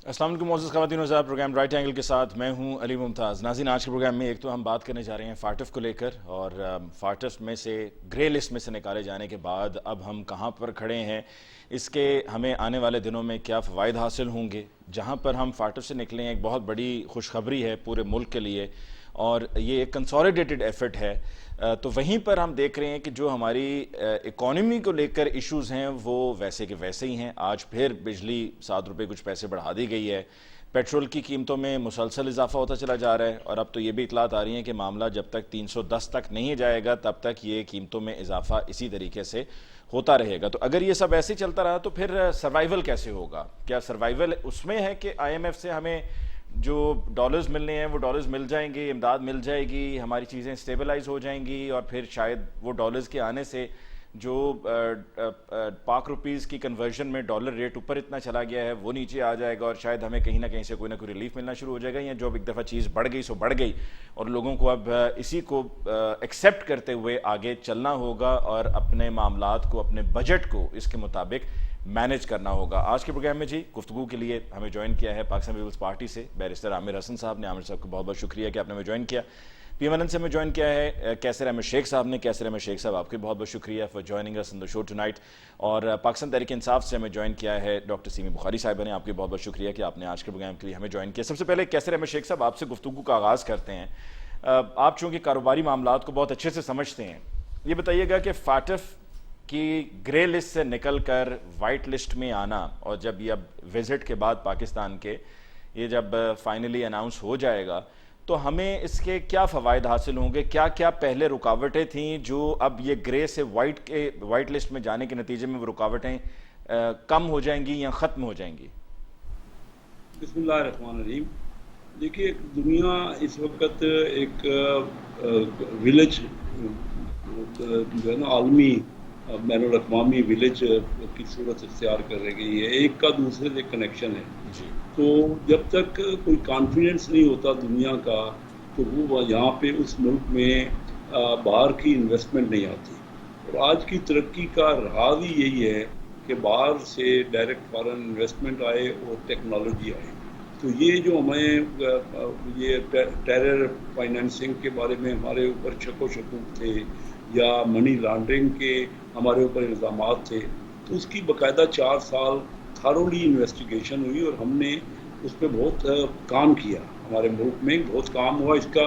السلام علیکم معزز خواتین و حضرات، پروگرام رائٹ اینگل کے ساتھ میں ہوں علی ممتاز۔ ناظرین، آج کے پروگرام میں ایک تو ہم بات کرنے جا رہے ہیں فارٹف کو لے کر، اور فارٹف میں سے گرے لسٹ میں سے نکالے جانے کے بعد اب ہم کہاں پر کھڑے ہیں، اس کے ہمیں آنے والے دنوں میں کیا فوائد حاصل ہوں گے۔ جہاں پر ہم فارٹف سے نکلے ہیں، ایک بہت بڑی خوشخبری ہے پورے ملک کے لیے، اور یہ ایک کنسولیڈیٹڈ ایفرٹ ہے۔ تو وہیں پر ہم دیکھ رہے ہیں کہ جو ہماری اکانومی کو لے کر ایشوز ہیں وہ ویسے کے ویسے ہی ہیں۔ آج پھر بجلی 7 روپے کچھ پیسے بڑھا دی گئی ہے، پیٹرول کی قیمتوں میں مسلسل اضافہ ہوتا چلا جا رہا ہے، اور اب تو یہ بھی اطلاعات آ رہی ہیں کہ معاملہ جب تک 310 تک نہیں جائے گا تب تک یہ قیمتوں میں اضافہ اسی طریقے سے ہوتا رہے گا۔ تو اگر یہ سب ایسے ہی چلتا رہا تو پھر سروائیول کیسے ہوگا؟ کیا سروائیول اس میں ہے کہ آئی ایم ایف سے ہمیں جو ڈالرز ملنے ہیں وہ ڈالرز مل جائیں گے، امداد مل جائے گی، ہماری چیزیں سٹیبلائز ہو جائیں گی، اور پھر شاید وہ ڈالرز کے آنے سے جو پاک روپیز کی کنورژن میں ڈالر ریٹ اوپر اتنا چلا گیا ہے وہ نیچے آ جائے گا، اور شاید ہمیں کہیں نہ کہیں سے کوئی نہ کوئی ریلیف ملنا شروع ہو جائے گا، یا جو اب ایک دفعہ چیز بڑھ گئی سو بڑھ گئی، اور لوگوں کو اب اسی کو ایکسیپٹ کرتے ہوئے آگے چلنا ہوگا اور اپنے معاملات کو، اپنے بجٹ کو اس کے مطابق مینج کرنا ہوگا۔ آج کے پروگرام میں جی گفتگو کے لیے ہمیں جوائن کیا ہے پاکستان پیپلز پارٹی سے بیرسٹر عامر حسن صاحب نے۔ عامر صاحب کو بہت بہت شکریہ کہ آپ نے ہمیں جوائن کیا۔ پی ایم ایل این سے ہمیں جوائن کیا ہے کیسر احمد شیخ صاحب نے۔ کیسر احمد شیخ صاحب، آپ کے بہت بہت شکریہ for joining us in the show tonight. اور پاکستان تحریک انصاف سے ہمیں جوائن کیا ہے ڈاکٹر سیمی بخاری صاحبہ نے۔ آپ کے بہت بہت شکریہ کہ آپ نے آج کے پروگرام کے لیے ہمیں جوائن کیا۔ سب سے پہلے کیسر احمد شیخ صاحب، آپ سے گفتگو کا آغاز کرتے ہیں۔ آپ چونکہ کاروباری معاملات کو بہت اچھے سے سمجھتے ہیں، یہ بتائیے گا کہ فاٹف کی گرے لسٹ سے نکل کر وائٹ لسٹ میں آنا، اور جب یہ اب وزٹ کے بعد پاکستان کے یہ جب فائنلی اناؤنس ہو جائے گا تو ہمیں اس کے کیا فوائد حاصل ہوں گے؟ کیا کیا پہلے رکاوٹیں تھیں جو اب یہ گرے سے وائٹ لسٹ میں جانے کے نتیجے میں وہ رکاوٹیں کم ہو جائیں گی یا ختم ہو جائیں گی؟ بسم اللہ الرحمن الرحیم۔ دیکھیے، دنیا اس وقت ایک ولیج جو ہے نا، عالمی بین الاقوامی ولیج کی صورت اختیار کر گئی ہے، ایک کا دوسرے سے کنیکشن ہے۔ جی تو جب تک کوئی کانفیڈنس نہیں ہوتا دنیا کا تو وہ یہاں پہ اس ملک میں باہر کی انویسٹمنٹ نہیں آتی، اور آج کی ترقی کا راز ہی یہی ہے کہ باہر سے ڈائریکٹ فارن انویسٹمنٹ آئے اور ٹیکنالوجی آئے۔ تو یہ جو ہمیں یہ ٹیرر فائنینسنگ کے بارے میں ہمارے اوپر شک و شکوک تھے، یا منی لانڈرنگ کے ہمارے اوپر الزامات تھے، تو اس کی باقاعدہ 4 سال تھارولی انویسٹیگیشن ہوئی، اور ہم نے اس پہ بہت کام کیا۔ ہمارے ملک میں بہت کام ہوا، اس کا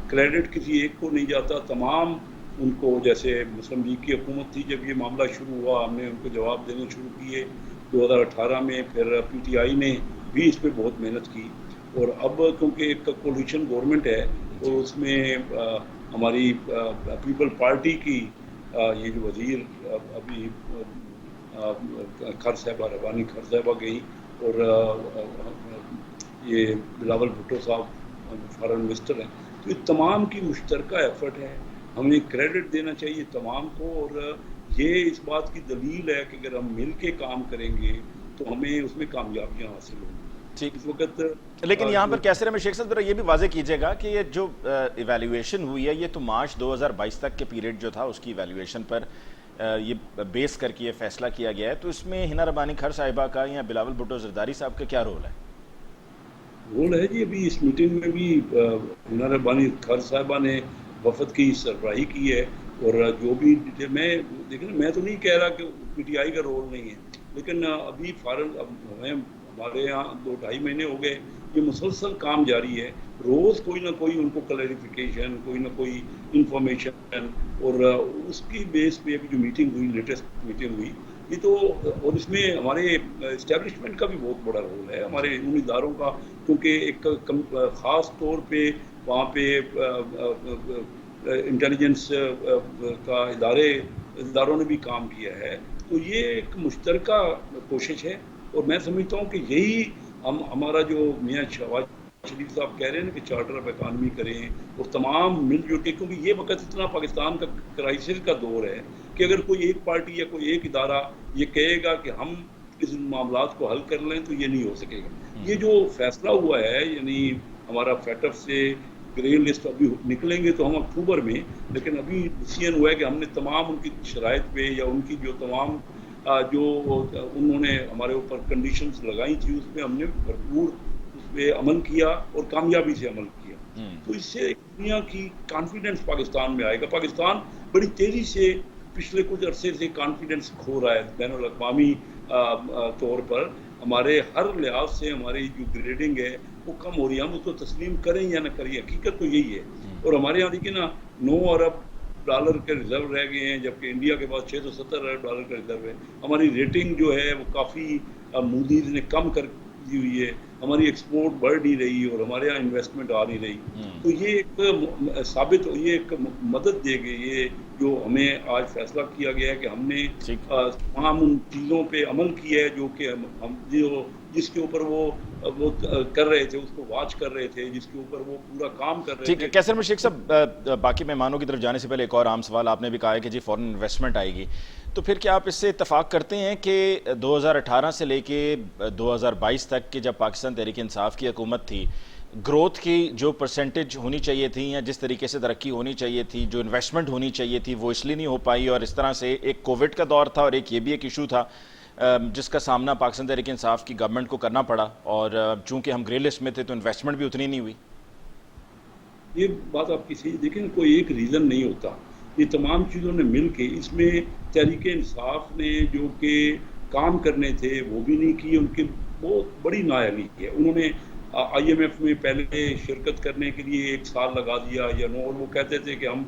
کریڈٹ کسی ایک کو نہیں جاتا، تمام ان کو، جیسے مسلم لیگ کی حکومت تھی جب یہ معاملہ شروع ہوا، ہم نے ان کو جواب دینے شروع کیے 2018 میں، پھر پی ٹی آئی نے بھی اس پہ بہت محنت کی، اور اب کیونکہ ایک کولیشن گورنمنٹ ہے اور اس میں ہماری پیپل پارٹی کی یہ جو وزیر ابھی کھر صاحبہ، ربانی کھر صاحبہ گئی، اور یہ بلاول بھٹو صاحب فارن منسٹر ہیں، تو یہ تمام کی مشترکہ ایفرٹ ہے۔ ہمیں کریڈٹ دینا چاہیے تمام کو، اور یہ اس بات کی دلیل ہے کہ اگر ہم مل کے کام کریں گے تو ہمیں اس میں کامیابیاں حاصل ہوں گی۔ ٹھیک، اس وقت لیکن یہاں پر کیسر احمد شیخ صاحب ذرا یہ بھی واضح کیجیے گا کہ یہ جو ایویلیویشن ہوئی ہے، یہ تو مارچ 2022 تک کے پیریڈ جو تھا اس کی ایویلیویشن پر یہ بیس کر کے یہ فیصلہ کیا گیا ہے، تو اس میں ہنا ربانی کھر صاحبہ کا یا بلاول بھٹو زرداری صاحب کا کیا رول ہے؟ رول ہے جی، ابھی اس میٹنگ میں بھی ہنا ربانی کھر صاحبہ نے وفد کی سربراہی کی ہے، اور جو بھی میں تو نہیں کہہ رہا کہ پی ٹی آئی کا رول نہیں ہے، لیکن ابھی ہمارے یہاں 2-2.5 مہینے ہو گئے، یہ مسلسل کام جاری ہے، روز کوئی نہ کوئی ان کو کلیریفیکیشن، کوئی نہ کوئی انفارمیشن، اور اس کی بیس پہ ابھی جو میٹنگ ہوئی، لیٹسٹ میٹنگ ہوئی، یہ تو، اور اس میں ہمارے اسٹیبلشمنٹ کا بھی بہت بڑا رول ہے، ہمارے ان اداروں کا، کیونکہ ایک خاص طور پہ وہاں پہ انٹیلیجنس کا اداروں نے بھی کام کیا ہے، تو یہ ایک مشترکہ کوشش ہے، اور میں سمجھتا ہوں کہ یہی ہمارا جو میاں شہباز شریف صاحب کہہ رہے ہیں نا کہ چارٹر آف اکانومی کریں، اور تمام مل جل کے، کیونکہ یہ وقت اتنا پاکستان کا کرائسس کا دور ہے کہ اگر کوئی ایک پارٹی یا کوئی ایک ادارہ یہ کہے گا کہ ہم اس معاملات کو حل کر لیں تو یہ نہیں ہو سکے گا۔ یہ جو فیصلہ ہوا ہے، یعنی ہمارا فیٹف سے گرین لسٹ ابھی نکلیں گے تو ہم اکتوبر میں، لیکن ابھی ڈیسیژن ہوا ہے کہ ہم نے تمام ان کی شرائط پہ، یا ان کی جو تمام جو انہوں نے ہمارے اوپر کنڈیشنز لگائی تھی اس پہ ہم نے بھرپور اس پہ عمل کیا اور کامیابی سے عمل کیا. تو اس سے دنیا کی کانفیڈنس پاکستان میں آئے گا. پاکستان بڑی تیزی سے پچھلے کچھ عرصے سے کانفیڈنس کھو رہا ہے بین الاقوامی طور پر. ہمارے ہر لحاظ سے ہماری جو گریڈنگ ہے وہ کم ہو رہی ہے. ہم اس کو تسلیم کریں یا نہ کریں, حقیقت تو یہی ہے. اور ہمارے یہاں دیکھیے نا 9 ارب ڈالر کے ریزرو رہ گئے ہیں, جبکہ انڈیا کے پاس 670 ارب ڈالر کا ریزرو ہے. ہماری ریٹنگ جو ہے وہ کافی مودیز نے کم کر دی ہوئی ہے. ہماری ایکسپورٹ بڑھ نہیں رہی اور ہمارے یہاں انویسٹمنٹ آ نہیں رہی. تو یہ ایک ثابت یہ ایک مدد دے گی یہ جو ہمیں آج فیصلہ کیا گیا ہے کہ ہم نے تمام ان چیزوں پہ عمل کیا ہے جو کہ ہم جس کے اوپر وہ کر رہے تھے, اس کو واچ کر رہے تھے, جس کے اوپر وہ پورا کام کر رہے تھے. ٹھیک ہے کیسر مشرق صاحب, باقی مہمانوں کی طرف جانے سے پہلے ایک اور عام سوال. آپ نے بھی کہا ہے کہ جی فورن انویسٹمنٹ آئے گی, تو پھر کیا آپ اس سے اتفاق کرتے ہیں کہ 2018 سے لے کے 2022 تک کہ جب پاکستان تحریک انصاف کی حکومت تھی, گروتھ کی جو پرسنٹیج ہونی چاہیے تھی یا جس طریقے سے ترقی ہونی چاہیے تھی, جو انویسٹمنٹ ہونی چاہیے تھی, وہ اس لیے نہیں ہو پائی, اور اس طرح سے ایک کووڈ کا دور تھا اور ایک یہ بھی ایک ایشو تھا جس کا سامنا پاکستان تحریک انصاف کی گورنمنٹ کو کرنا پڑا, اور چونکہ ہم گرے لسٹ میں تھے تو انویسٹمنٹ بھی اتنی نہیں ہوئی. یہ بات آپ کی صحیح, دیکھیں کوئی ایک ریزن نہیں ہوتا. یہ تمام چیزوں نے مل کے اس میں تحریک انصاف نے جو کہ کام کرنے تھے وہ بھی نہیں کیے. ان کی بہت بڑی نااہلی ہے. انہوں نے آئی ایم ایف میں پہلے شرکت کرنے کے لیے 1 سال لگا دیا یا نو, اور وہ کہتے تھے کہ ہم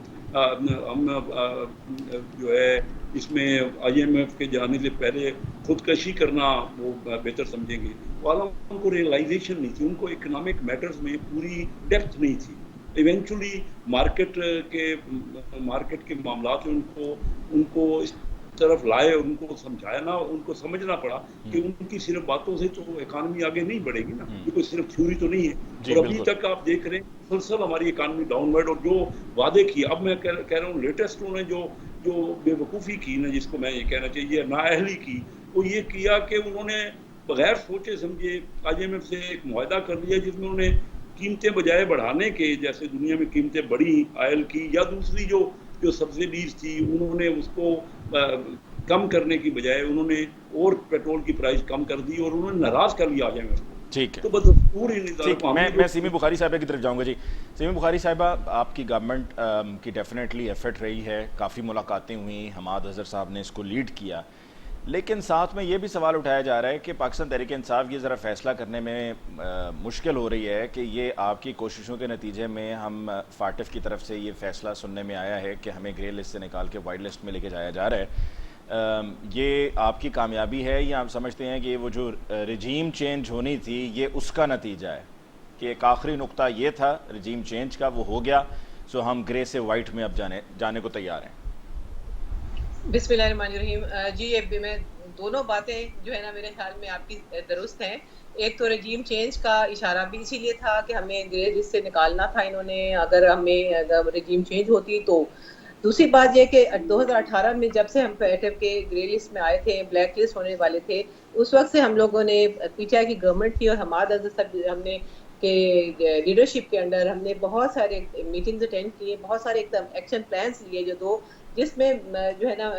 جو ہے اس میں آئی ایم ایف کے جانے سے پہلے خودکشی کرنا وہ بہتر سمجھیں گے. والا ان کو ریئلائزیشن نہیں تھی, ان کو اکنامک میٹرز میں پوری ڈیپتھ نہیں تھی. ایونچولی مارکیٹ کے معاملات ان کو اس طرف لائے, ان کو سمجھایا نا, ان کو سمجھنا پڑا کہ ان کی صرف باتوں سے تو اکانومی آگے نہیں بڑھے گی نا, یہ کوئی صرف تھیوری تو نہیں ہے. اور ابھی تک آپ دیکھ رہے ہیں مسلسل ہماری اکانومی ڈاؤن ورڈ, اور جو وعدے کیے, اب میں کہہ رہا ہوں لیٹسٹ انہوں نے جو بے وقوفی کی نا, جس کو میں یہ کہنا چاہیے نااہلی کی, وہ یہ کیا کہ انہوں نے بغیر سوچے سمجھے آئی ایم ایف سے ایک معاہدہ کر لیا جس میں انہوں نے قیمتیں بجائے بڑھانے کے, جیسے دنیا میں قیمتیں بڑھی آئل کی یا دوسری جو سبسڈیز تھی, انہوں نے اس کو کم کرنے کی بجائے انہوں نے اور پیٹرول کی پرائز کم کر دی اور انہوں نے ناراض کر لیا آج کو. ٹھیک ہے, تو بس پوری نظام میں سیمی بخاری صاحبہ کی طرف جاؤں گا. جی سیمی بخاری صاحبہ, آپ کی گورنمنٹ کی ڈیفینیٹلی ایفرٹ رہی ہے, کافی ملاقاتیں ہوئیں, حماد اظہر صاحب نے اس کو لیڈ کیا, لیکن ساتھ میں یہ بھی سوال اٹھایا جا رہا ہے کہ پاکستان تحریک انصاف یہ ذرا فیصلہ کرنے میں مشکل ہو رہی ہے کہ یہ آپ کی کوششوں کے نتیجے میں ہم فارٹف کی طرف سے یہ فیصلہ سننے میں آیا ہے کہ ہمیں گرے لسٹ سے نکال کے وائٹ لسٹ میں لے کے جایا جا رہا ہے. یہ آپ کی کامیابی ہے یا آپ سمجھتے ہیں کہ وہ جو رجیم چینج ہونی تھی یہ اس کا نتیجہ ہے کہ ایک آخری نقطہ یہ تھا رجیم چینج کا, وہ ہو گیا, سو ہم گرے سے وائٹ میں اب جانے کو تیار ہیں؟ بسم اللہ الرحمن الرحیم. جی میں دونوں باتیں جو ہے نا میرے خیال میں آپ کی درست ہیں. ایک تو رجیم چینج کا اشارہ بھی اسی لیے تھا کہ ہمیں گرے لسٹ سے نکالنا تھا انہوں نے, اگر رجیم چینج ہوتی تو. دوسری بات یہ کہ 2018 میں جب سے ہم پیٹف کے گرے لسٹ میں آئے تھے, بلیک لسٹ ہونے والے تھے, اس وقت سے ہم لوگوں نے پی ٹی آئی کی گورنمنٹ تھی اور حماد اظہر صاحب ہم نے کہ لیڈرشپ کے انڈر ہم نے بہت سارے میٹنگز اٹینڈ کیے, بہت سارے ایکشن پلانس لیے جس میں جو ہے نا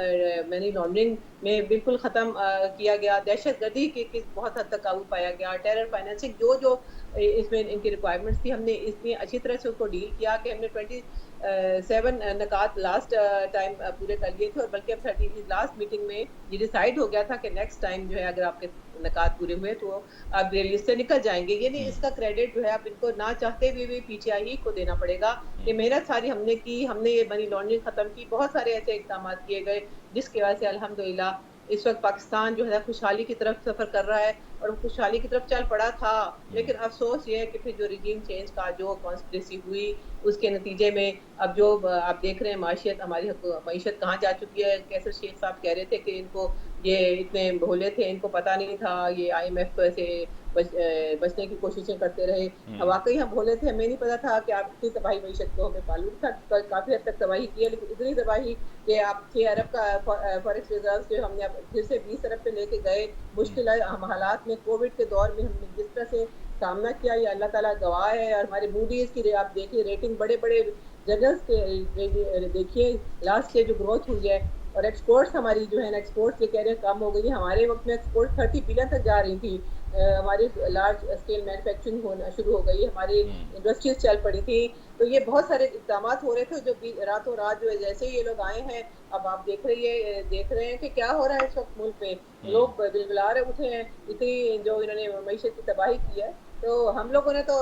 منی لانڈرنگ میں بالکل ختم کیا گیا, دہشت گردی کے بہت حد تک قابو پایا گیا, ٹیرر فائنینسنگ جو اس میں ان کی ریکوائرمنٹس تھی, ہم نے اتنی اچھی طرح سے اس کو ڈیل کیا کہ ہم نے 27 نکات لاسٹ ٹائم پورے کر لیے تھے, اور بلکہ اب 30 لاسٹ میٹنگ میں یہ ڈیسائیڈ ہو گیا تھا کہ نیکسٹ ٹائم جو ہے اگر آپ کے نکات پورے ہوئے تو آپ گرے لسٹ سے نکل جائیں گے. یعنی اس کا کریڈٹ جو ہے آپ ان کو نہ چاہتے ہوئے بھی پی ٹی آئی کو دینا پڑے گا. یہ محنت ساری ہم نے کی, ہم نے یہ منی لانڈرنگ ختم کی, بہت سارے ایسے اقدامات کیے گئے جس کی وجہ سے الحمدللہ اس وقت پاکستان جو ہے خوشحالی کی طرف سفر کر رہا ہے, اور خوشحالی کی طرف چل پڑا تھا. لیکن افسوس یہ ہے کہ پھر جو رجیم چینج کا جو کانسپریسی ہوئی اس کے نتیجے میں اب جو آپ دیکھ رہے ہیں ہماری معیشت کہاں جا چکی ہے. کیسر شیخ صاحب کہہ رہے تھے کہ ان کو یہ اتنے بھولے تھے, ان کو پتہ نہیں تھا, یہ آئی ایم ایف سے بچنے کی کوششیں کرتے رہے. واقعی ہم بھولے تھے, ہمیں نہیں پتا تھا کہ آپ اتنی تباہی معیشت کو ہمیں معلوم تھا, کافی حد تک تباہی کی ہے, لیکن اتنی تباہی کہ آپ 6 ارب کا فوریکس ریزرو جو ہم نے پھر سے 20 ارب پہ لے کے گئے. مشکل حالات میں کووڈ کے دور میں ہم نے جس طرح سے سامنا کیا, یہ اللہ تعالیٰ گواہ ہے. اور ہمارے موڈیز کی آپ دیکھیے ریٹنگ, بڑے بڑے جنرلز کے دیکھیے لاسٹ سے جو گروتھ ہوئی ہے اور ایکسپورٹس ہماری جو ہے نا ایکسپورٹس یہ کہہ رہے ہیں کم ہو گئی ہے. ہمارے وقت میں ایکسپورٹ 30 بلین تک جا رہی تھی. ہماری لارج اسکیل مینوفیکچرنگ ہونا شروع ہو گئی, ہماری انڈسٹریز چل پڑی تھی. تو یہ بہت سارے اقدامات ہو رہے تھے جو راتوں رات جو ہے جیسے یہ لوگ آئے ہیں اب آپ دیکھ رہے ہیں کہ کیا ہو رہا ہے اس وقت ملک پہ. لوگ بلبلا رہے اٹھے ہیں اتنی جو انہوں نے معیشت کی تباہی کی ہے. تو ہم لوگوں نے تو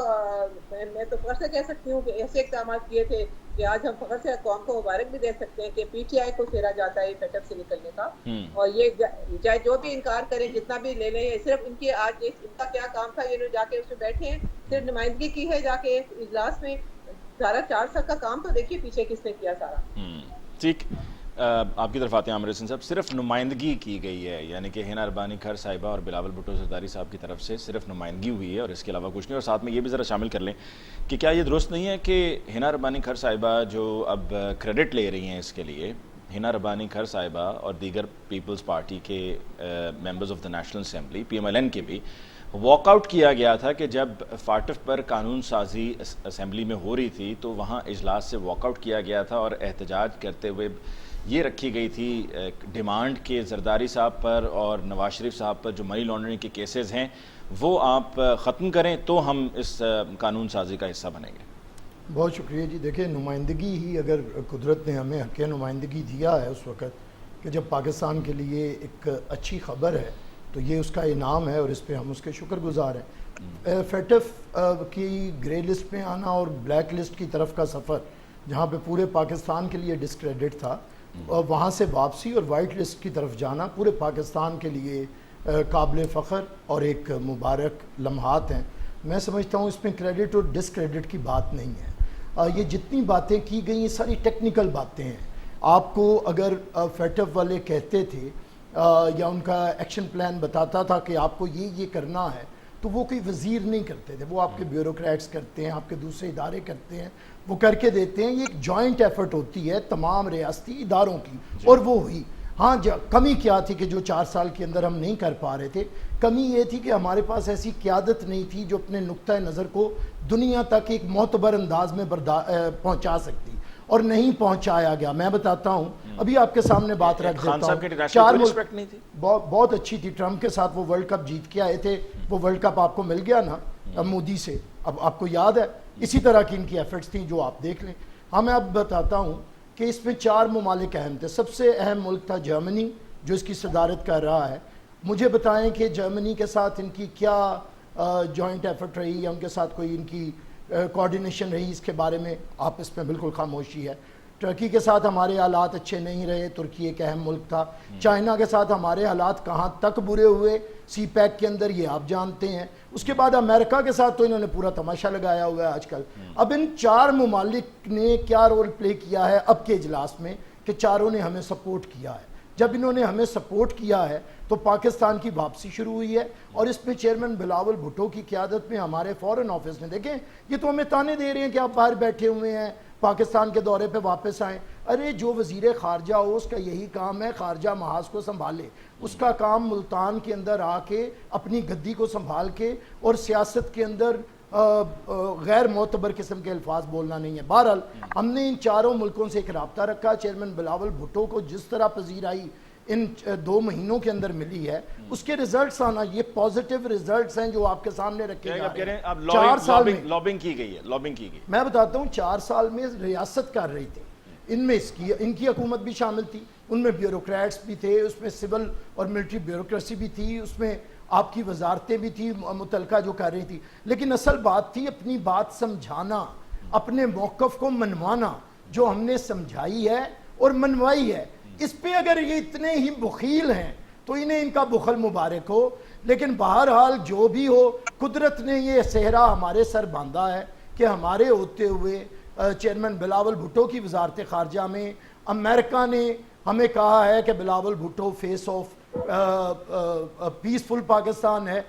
میں تو فخر سے کہہ سکتی ہوں کہ ایسے اقدامات کیے تھے کہ آج ہم فخر سے قوم کو مبارک بھی دے سکتے ہیں کہ پی ٹی آئی کو پھیرا جاتا ہے فیٹف سے نکلنے کا. اور یہ چاہے جو بھی انکار کریں جتنا بھی لے لیں, صرف ان کی آج ان کا کیا کام تھا, یہ جا کے اس میں بیٹھے ہیں صرف نمائندگی کی ہے جا کے اجلاس میں. سارا 4 سال کا کام تو دیکھیے پیچھے کس نے کیا سارا. ٹھیک, آپ کی طرف آتے ہیں عامر حسین صاحب. صرف نمائندگی کی گئی ہے, یعنی کہ ہینا اربانی کھر صاحبہ اور بلاول بھٹو زرداری صاحب کی طرف سے صرف نمائندگی ہوئی ہے اور اس کے علاوہ کچھ نہیں. اور ساتھ میں یہ بھی ذرا شامل کر لیں کہ کیا یہ درست نہیں ہے کہ ہینا اربانی کھر صاحبہ جو اب کریڈٹ لے رہی ہیں اس کے لیے, ہینا اربانی کھر صاحبہ اور دیگر پیپلز پارٹی کے members of the National Assembly P M L N کے بھی واک آؤٹ کیا گیا تھا کہ جب فاٹف پر قانون سازی اسمبلی میں ہو رہی تھی تو وہاں اجلاس سے واک آؤٹ کیا گیا تھا اور احتجاج کرتے ہوئے یہ رکھی گئی تھی ڈیمانڈ کہ زرداری صاحب پر اور نواز شریف صاحب پر جو منی لانڈرنگ کے کیسز ہیں وہ آپ ختم کریں تو ہم اس قانون سازی کا حصہ بنیں گے. بہت شکریہ جی. دیکھیں نمائندگی ہی اگر قدرت نے ہمیں حق نمائندگی دیا ہے اس وقت کہ جب پاکستان کے لیے ایک اچھی خبر ہے تو یہ اس کا انعام ہے اور اس پہ ہم اس کے شکر گزار ہیں. فیٹف کی گرے لسٹ میں آنا اور بلیک لسٹ کی طرف کا سفر جہاں پہ پورے پاکستان کے لیے ڈسکریڈٹ تھا, وہاں سے واپسی اور وائٹ لسٹ کی طرف جانا پورے پاکستان کے لیے قابل فخر اور ایک مبارک لمحات ہیں. میں سمجھتا ہوں اس میں کریڈٹ اور ڈسکریڈٹ کی بات نہیں ہے. یہ جتنی باتیں کی گئی یہ ساری ٹیکنیکل باتیں ہیں. آپ کو اگر فیٹف والے کہتے تھے یا ان کا ایکشن پلان بتاتا تھا کہ آپ کو یہ کرنا ہے تو وہ کوئی وزیر نہیں کرتے تھے, وہ آپ کے بیوروکریٹس کرتے ہیں, آپ کے دوسرے ادارے کرتے ہیں, وہ کر کے دیتے ہیں. یہ ایک جوائنٹ ایفرٹ ہوتی ہے تمام ریاستی اداروں کی اور وہ ہوئی. ہاں کمی کیا تھی کہ جو 4 سال کے اندر ہم نہیں کر پا رہے تھے, کمی یہ تھی کہ ہمارے پاس ایسی قیادت نہیں تھی جو اپنے نقطہ نظر کو دنیا تک ایک معتبر انداز میں پہنچا سکتی, اور نہیں پہنچایا گیا. میں بتاتا ہوں, ابھی آپ کے سامنے بات رکھ دیتا ہوں. بہت اچھی تھی, ٹرمپ کے ساتھ وہ ورلڈ کپ جیت کے آئے تھے, وہ ورلڈ کپ آپ کو مل گیا نا مودی سے, اب آپ کو یاد ہے. اسی طرح کی ان کی ایفرٹس تھیں جو آپ دیکھ لیں. ہاں میں اب بتاتا ہوں کہ اس میں 4 ممالک اہم تھے. سب سے اہم ملک تھا جرمنی جو اس کی صدارت کر رہا ہے. مجھے بتائیں کہ جرمنی کے ساتھ ان کی کیا جوائنٹ ایفرٹ رہی یا ان کے ساتھ کوئی ان کی کوارڈینیشن رہی, اس کے بارے میں آپ اس میں بالکل خاموشی ہے. ترکی کے ساتھ ہمارے حالات اچھے نہیں رہے, ترکی ایک اہم ملک تھا. چائنا کے ساتھ ہمارے حالات کہاں تک برے ہوئے سی پیک کے اندر یہ آپ جانتے ہیں. اس کے بعد امریکہ کے ساتھ تو انہوں نے پورا تماشا لگایا ہوا ہے آج کل. اب ان 4 ممالک نے کیا رول پلے کیا ہے اب کے اجلاس میں کہ چاروں نے ہمیں سپورٹ کیا ہے. جب انہوں نے ہمیں سپورٹ کیا ہے تو پاکستان کی واپسی شروع ہوئی ہے, اور اس میں چیئرمین بلاول بھٹو کی قیادت میں ہمارے فورن آفس نے, دیکھیں یہ تو ہمیں تانے دے رہے ہیں کہ آپ باہر بیٹھے ہوئے ہیں, پاکستان کے دورے پہ واپس آئیں. ارے جو وزیر خارجہ ہو اس کا یہی کام ہے خارجہ محاذ کو سنبھالے. اس کا کام ملتان کے اندر آ کے اپنی گدی کو سنبھال کے اور سیاست کے اندر غیر معتبر قسم کے الفاظ بولنا نہیں ہے. بہرحال ہم نے ان 4 ملکوں سے ایک رابطہ رکھا. چیئرمین بلاول بھٹو کو جس طرح پذیرائی ان 2 مہینوں کے اندر ملی ہے اس کے ریزلٹس آنا, یہ پازیٹیو ریزلٹس ہیں جو آپ کے سامنے رکھے جا رہے ہیں. 4 سال میں لابنگ کی گئی ہے, لابنگ کی گئی. میں بتاتا ہوں 4 سال میں ریاست کر رہی تھی, ان میں ان کی حکومت بھی شامل تھی, ان میں بیوروکریٹس بھی تھے, اس میں سول اور ملٹری بیوروکریسی بھی تھی, اس میں آپ کی وزارتیں بھی تھی متعلقہ جو کر رہی تھی. لیکن اصل بات تھی اپنی بات سمجھانا, اپنے موقف کو منوانا, جو ہم نے سمجھائی ہے اور منوائی ہے. اس پہ اگر یہ اتنے ہی بخیل ہیں تو انہیں ان کا بخل مبارک ہو. لیکن بہرحال جو بھی ہو, قدرت نے یہ صحرا ہمارے سر باندھا ہے کہ ہمارے ہوتے ہوئے چیئرمین بلاول بھٹو کی وزارت خارجہ میں امریکہ نے ہمیں کہا ہے کہ Bilawal Bhutto face of peaceful Pakistan ہے.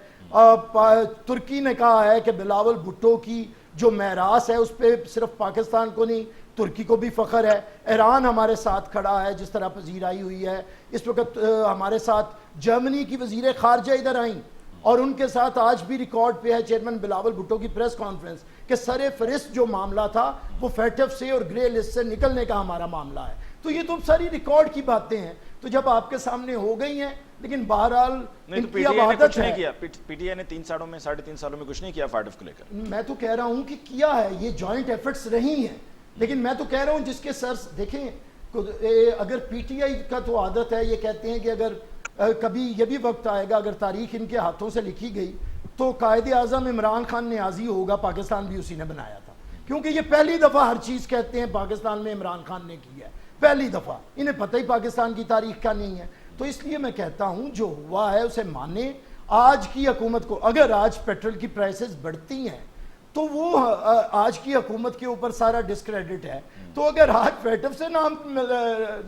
ترکی نے کہا ہے کہ بلاول بھٹو کی جو میراث ہے اس پہ صرف پاکستان کو نہیں ترکی کو بھی فخر ہے. ایران ہمارے ساتھ کھڑا ہے جس طرح پذیرائی ہوئی ہے. اس وقت ہمارے ساتھ جرمنی کی وزیر خارجہ ادھر آئیں اور ان کے ساتھ آج بھی ریکارڈ پہ ہے چیئرمین بلاول بھٹو کی پریس کانفرنس کہ سر فہرست جو معاملہ تھا وہ فیٹف سے اور گرے لسٹ سے نکلنے کا ہمارا معاملہ ہے. تو یہ تو ساری ریکارڈ کی باتیں ہیں، تو جب آپ کے سامنے ہو گئی ہیں، لیکن بہرحال نہیں تو ان پی کی ٹی اب آئی نے عادت کچھ نہیں ہے۔ کیا، پی ٹی آئی نے 3 سالوں میں 3.5 سالوں میں کچھ نہیں کیا فارٹف کو لے کر۔ میں تو کہہ رہا ہوں کہ کیا ہے، یہ جوائنٹ ایفرٹس رہی ہیں، لیکن میں تو کہہ رہا ہوں جس کے سر دیکھیں، اگر پی ٹی آئی کا تو عادت ہے، یہ کہتے ہیں کہ اگر کبھی یہ بھی وقت آئے گا اگر تاریخ ان کے ہاتھوں سے لکھی گئی تو قائد اعظم عمران خان نیازی ہوگا، پاکستان بھی اسی نے بنایا تھا، کیونکہ یہ پہلی دفعہ ہر چیز کہتے ہیں پاکستان میں عمران خان نے کی ہے، پہلی دفعہ، انہیں پتہ ہی پاکستان کی تاریخ کا نہیں ہے۔ تو اس لیے میں کہتا ہوں جو ہوا ہے اسے مانیں۔ آج کی حکومت کو اگر آج پیٹرول کی پرائسز بڑھتی ہیں تو وہ آج کی حکومت کے اوپر سارا ڈسکریڈٹ ہے، تو اگر آج فیٹف سے نام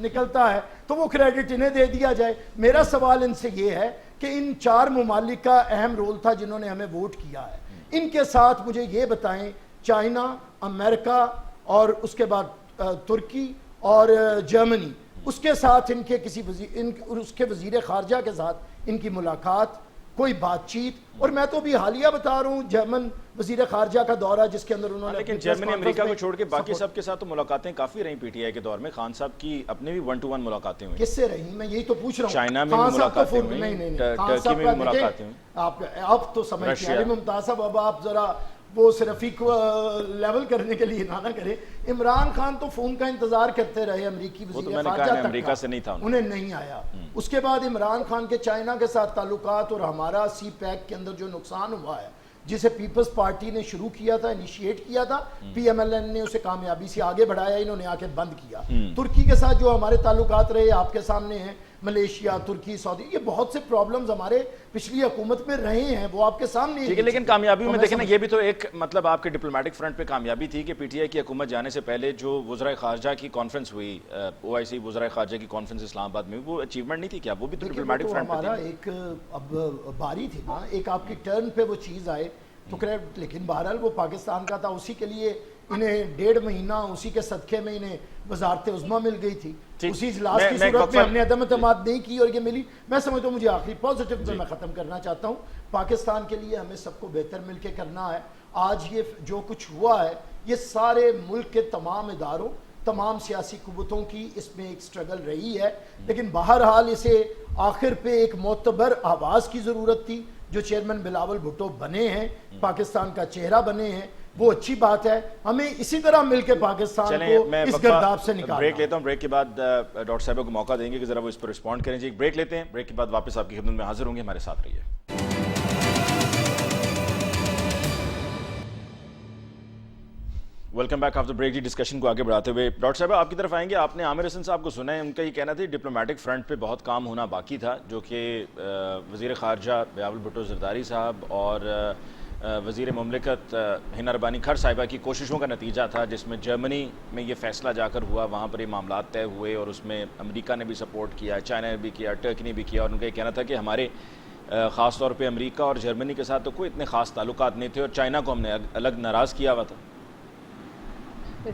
نکلتا ہے تو وہ کریڈٹ انہیں دے دیا جائے۔ میرا سوال ان سے یہ ہے کہ ان 4 ممالک کا اہم رول تھا جنہوں نے ہمیں ووٹ کیا ہے، ان کے ساتھ مجھے یہ بتائیں، چائنا، امریکہ اور اس کے بعد ترکی اور جرمنی، اس کے ساتھ ان کے کسی اس کے وزیر خارجہ کے ساتھ ان کی ملاقات، کوئی بات چیت، اور میں تو بھی حالیہ بتا رہا ہوں جرمن وزیر خارجہ کا دورہ جس کے اندر انہوں نے، لیکن جرمنی امریکہ کو چھوڑ کے باقی سب کے ساتھ تو ملاقاتیں کافی رہیں پی ٹی آئی کے دور میں، خان صاحب کی اپنے بھی 1 to 1 ملاقاتیں ہوئی، کس سے رہی؟ میں یہی تو پوچھ رہا ہوں۔ چائنا میں بھی ملاقاتیں ہوئی، نہیں ٹرکی میں بھی ملاقاتیں ہوئی، آپ اب تو سمجھتے ہیں علی ممتاز صاحب، اب آپ ذرا وہ صرف کو لیول کرنے کے لیے نہ کریں۔ عمران خان تو فون کا انتظار کرتے رہے امریکی وزیر خارجہ تک، امریکہ سے نہیں تھا، انہیں نہیں آیا۔ اس کے بعد عمران خان کے چائنا کے ساتھ تعلقات اور ہمارا سی پیک کے اندر جو نقصان ہوا ہے، جسے پیپلز پارٹی نے شروع کیا تھا، انیشیٹ کیا تھا، پی ایم ایل این نے اسے کامیابی سے آگے بڑھایا، انہوں نے آ کے بند کیا۔ ترکی کے ساتھ جو ہمارے تعلقات رہے آپ کے سامنے ہیں، ملیشیا، ترکی، سعودی، یہ بہت سے پرابلمز ہمارے پچھلی حکومت میں رہے ہیں، وہ آپ کے سامنے ہیں۔ لیکن کامیابی میں دیکھیں نا، یہ بھی تو ایک مطلب آپ کے ڈپلومیٹک فرنٹ پہ کامیابی تھی کہ پی ٹی آئی کی حکومت جانے سے پہلے جو وزرائے خارجہ کی کانفرنس ہوئی، او آئی سی وزرائے خارجہ کی کانفرنس اسلام آباد میں، وہ اچیومنٹ نہیں تھی کیا؟ وہ بھی تو ڈپلومیٹک فرنٹ پہ ہمارا ایک اب باری تھی نا، ایک آپ کی ٹرن پہ وہ چیز آئے تو لیکن بہرحال وہ پاکستان کا تھا، اسی کے لیے انہیں 1.5 مہینہ اسی کے صدقے میں انہیں وزارت عظمیٰ مل گئی تھی، اسی اجلاس کی صورت میں ہم نے عدم اعتماد نہیں کی اور یہ ملی۔ میں سمجھتا ہوں، مجھے آخری پازیٹیو پہ میں ختم کرنا چاہتا ہوں، پاکستان کے لیے ہمیں سب کو بہتر مل کے کرنا ہے۔ آج یہ جو کچھ ہوا ہے، یہ سارے ملک کے تمام اداروں، تمام سیاسی قوتوں کی اس میں ایک سٹرگل رہی ہے، لیکن بہرحال اسے آخر پہ ایک معتبر آواز کی ضرورت تھی۔ جو چیئرمین بلاول بھٹو بنے ہیں، پاکستان کا چہرہ بنے ہیں، وہ اچھی بات ہے، ہمیں اسی طرح مل کے پاکستان کو اس گرداب سے نکالنا۔ بریک لیتا ہوں، بریک کے بعد ڈاکٹر صاحبہ کو موقع دیں گے کہ ذرا وہ اس پر رسپونڈ کریں۔ جی ایک بریک لیتے ہیں، بریک کے بعد واپس آپ کی خدمت میں حاضر ہوں گے، ہمارے ساتھ رہیے۔ Welcome back after break. جی ڈسکشن کو آگے بڑھاتے ہوئے ڈاکٹر صاحب آپ کی طرف آئیں گے۔ آپ نے عامر حسن صاحب کو سنا ہے، ان کا یہ کہنا تھا ڈپلومیٹک فرنٹ پہ بہت کام ہونا باقی تھا، جو کہ وزیر خارجہ بلاول بھٹو زرداری صاحب اور وزیر مملکت ہنا ربانی کھر صاحبہ کی کوششوں کا نتیجہ تھا، جس میں جرمنی میں یہ فیصلہ جا کر ہوا، وہاں پر یہ معاملات طے ہوئے اور اس میں امریکہ نے بھی سپورٹ کیا، چائنا نے بھی کیا، ٹرکی نے بھی کیا، اور ان کا یہ کہنا تھا کہ ہمارے خاص طور پہ امریکہ اور جرمنی کے ساتھ تو کوئی اتنے خاص تعلقات نہیں تھے، اور چائنا کو ہم نے الگ ناراض کیا ہوا تھا۔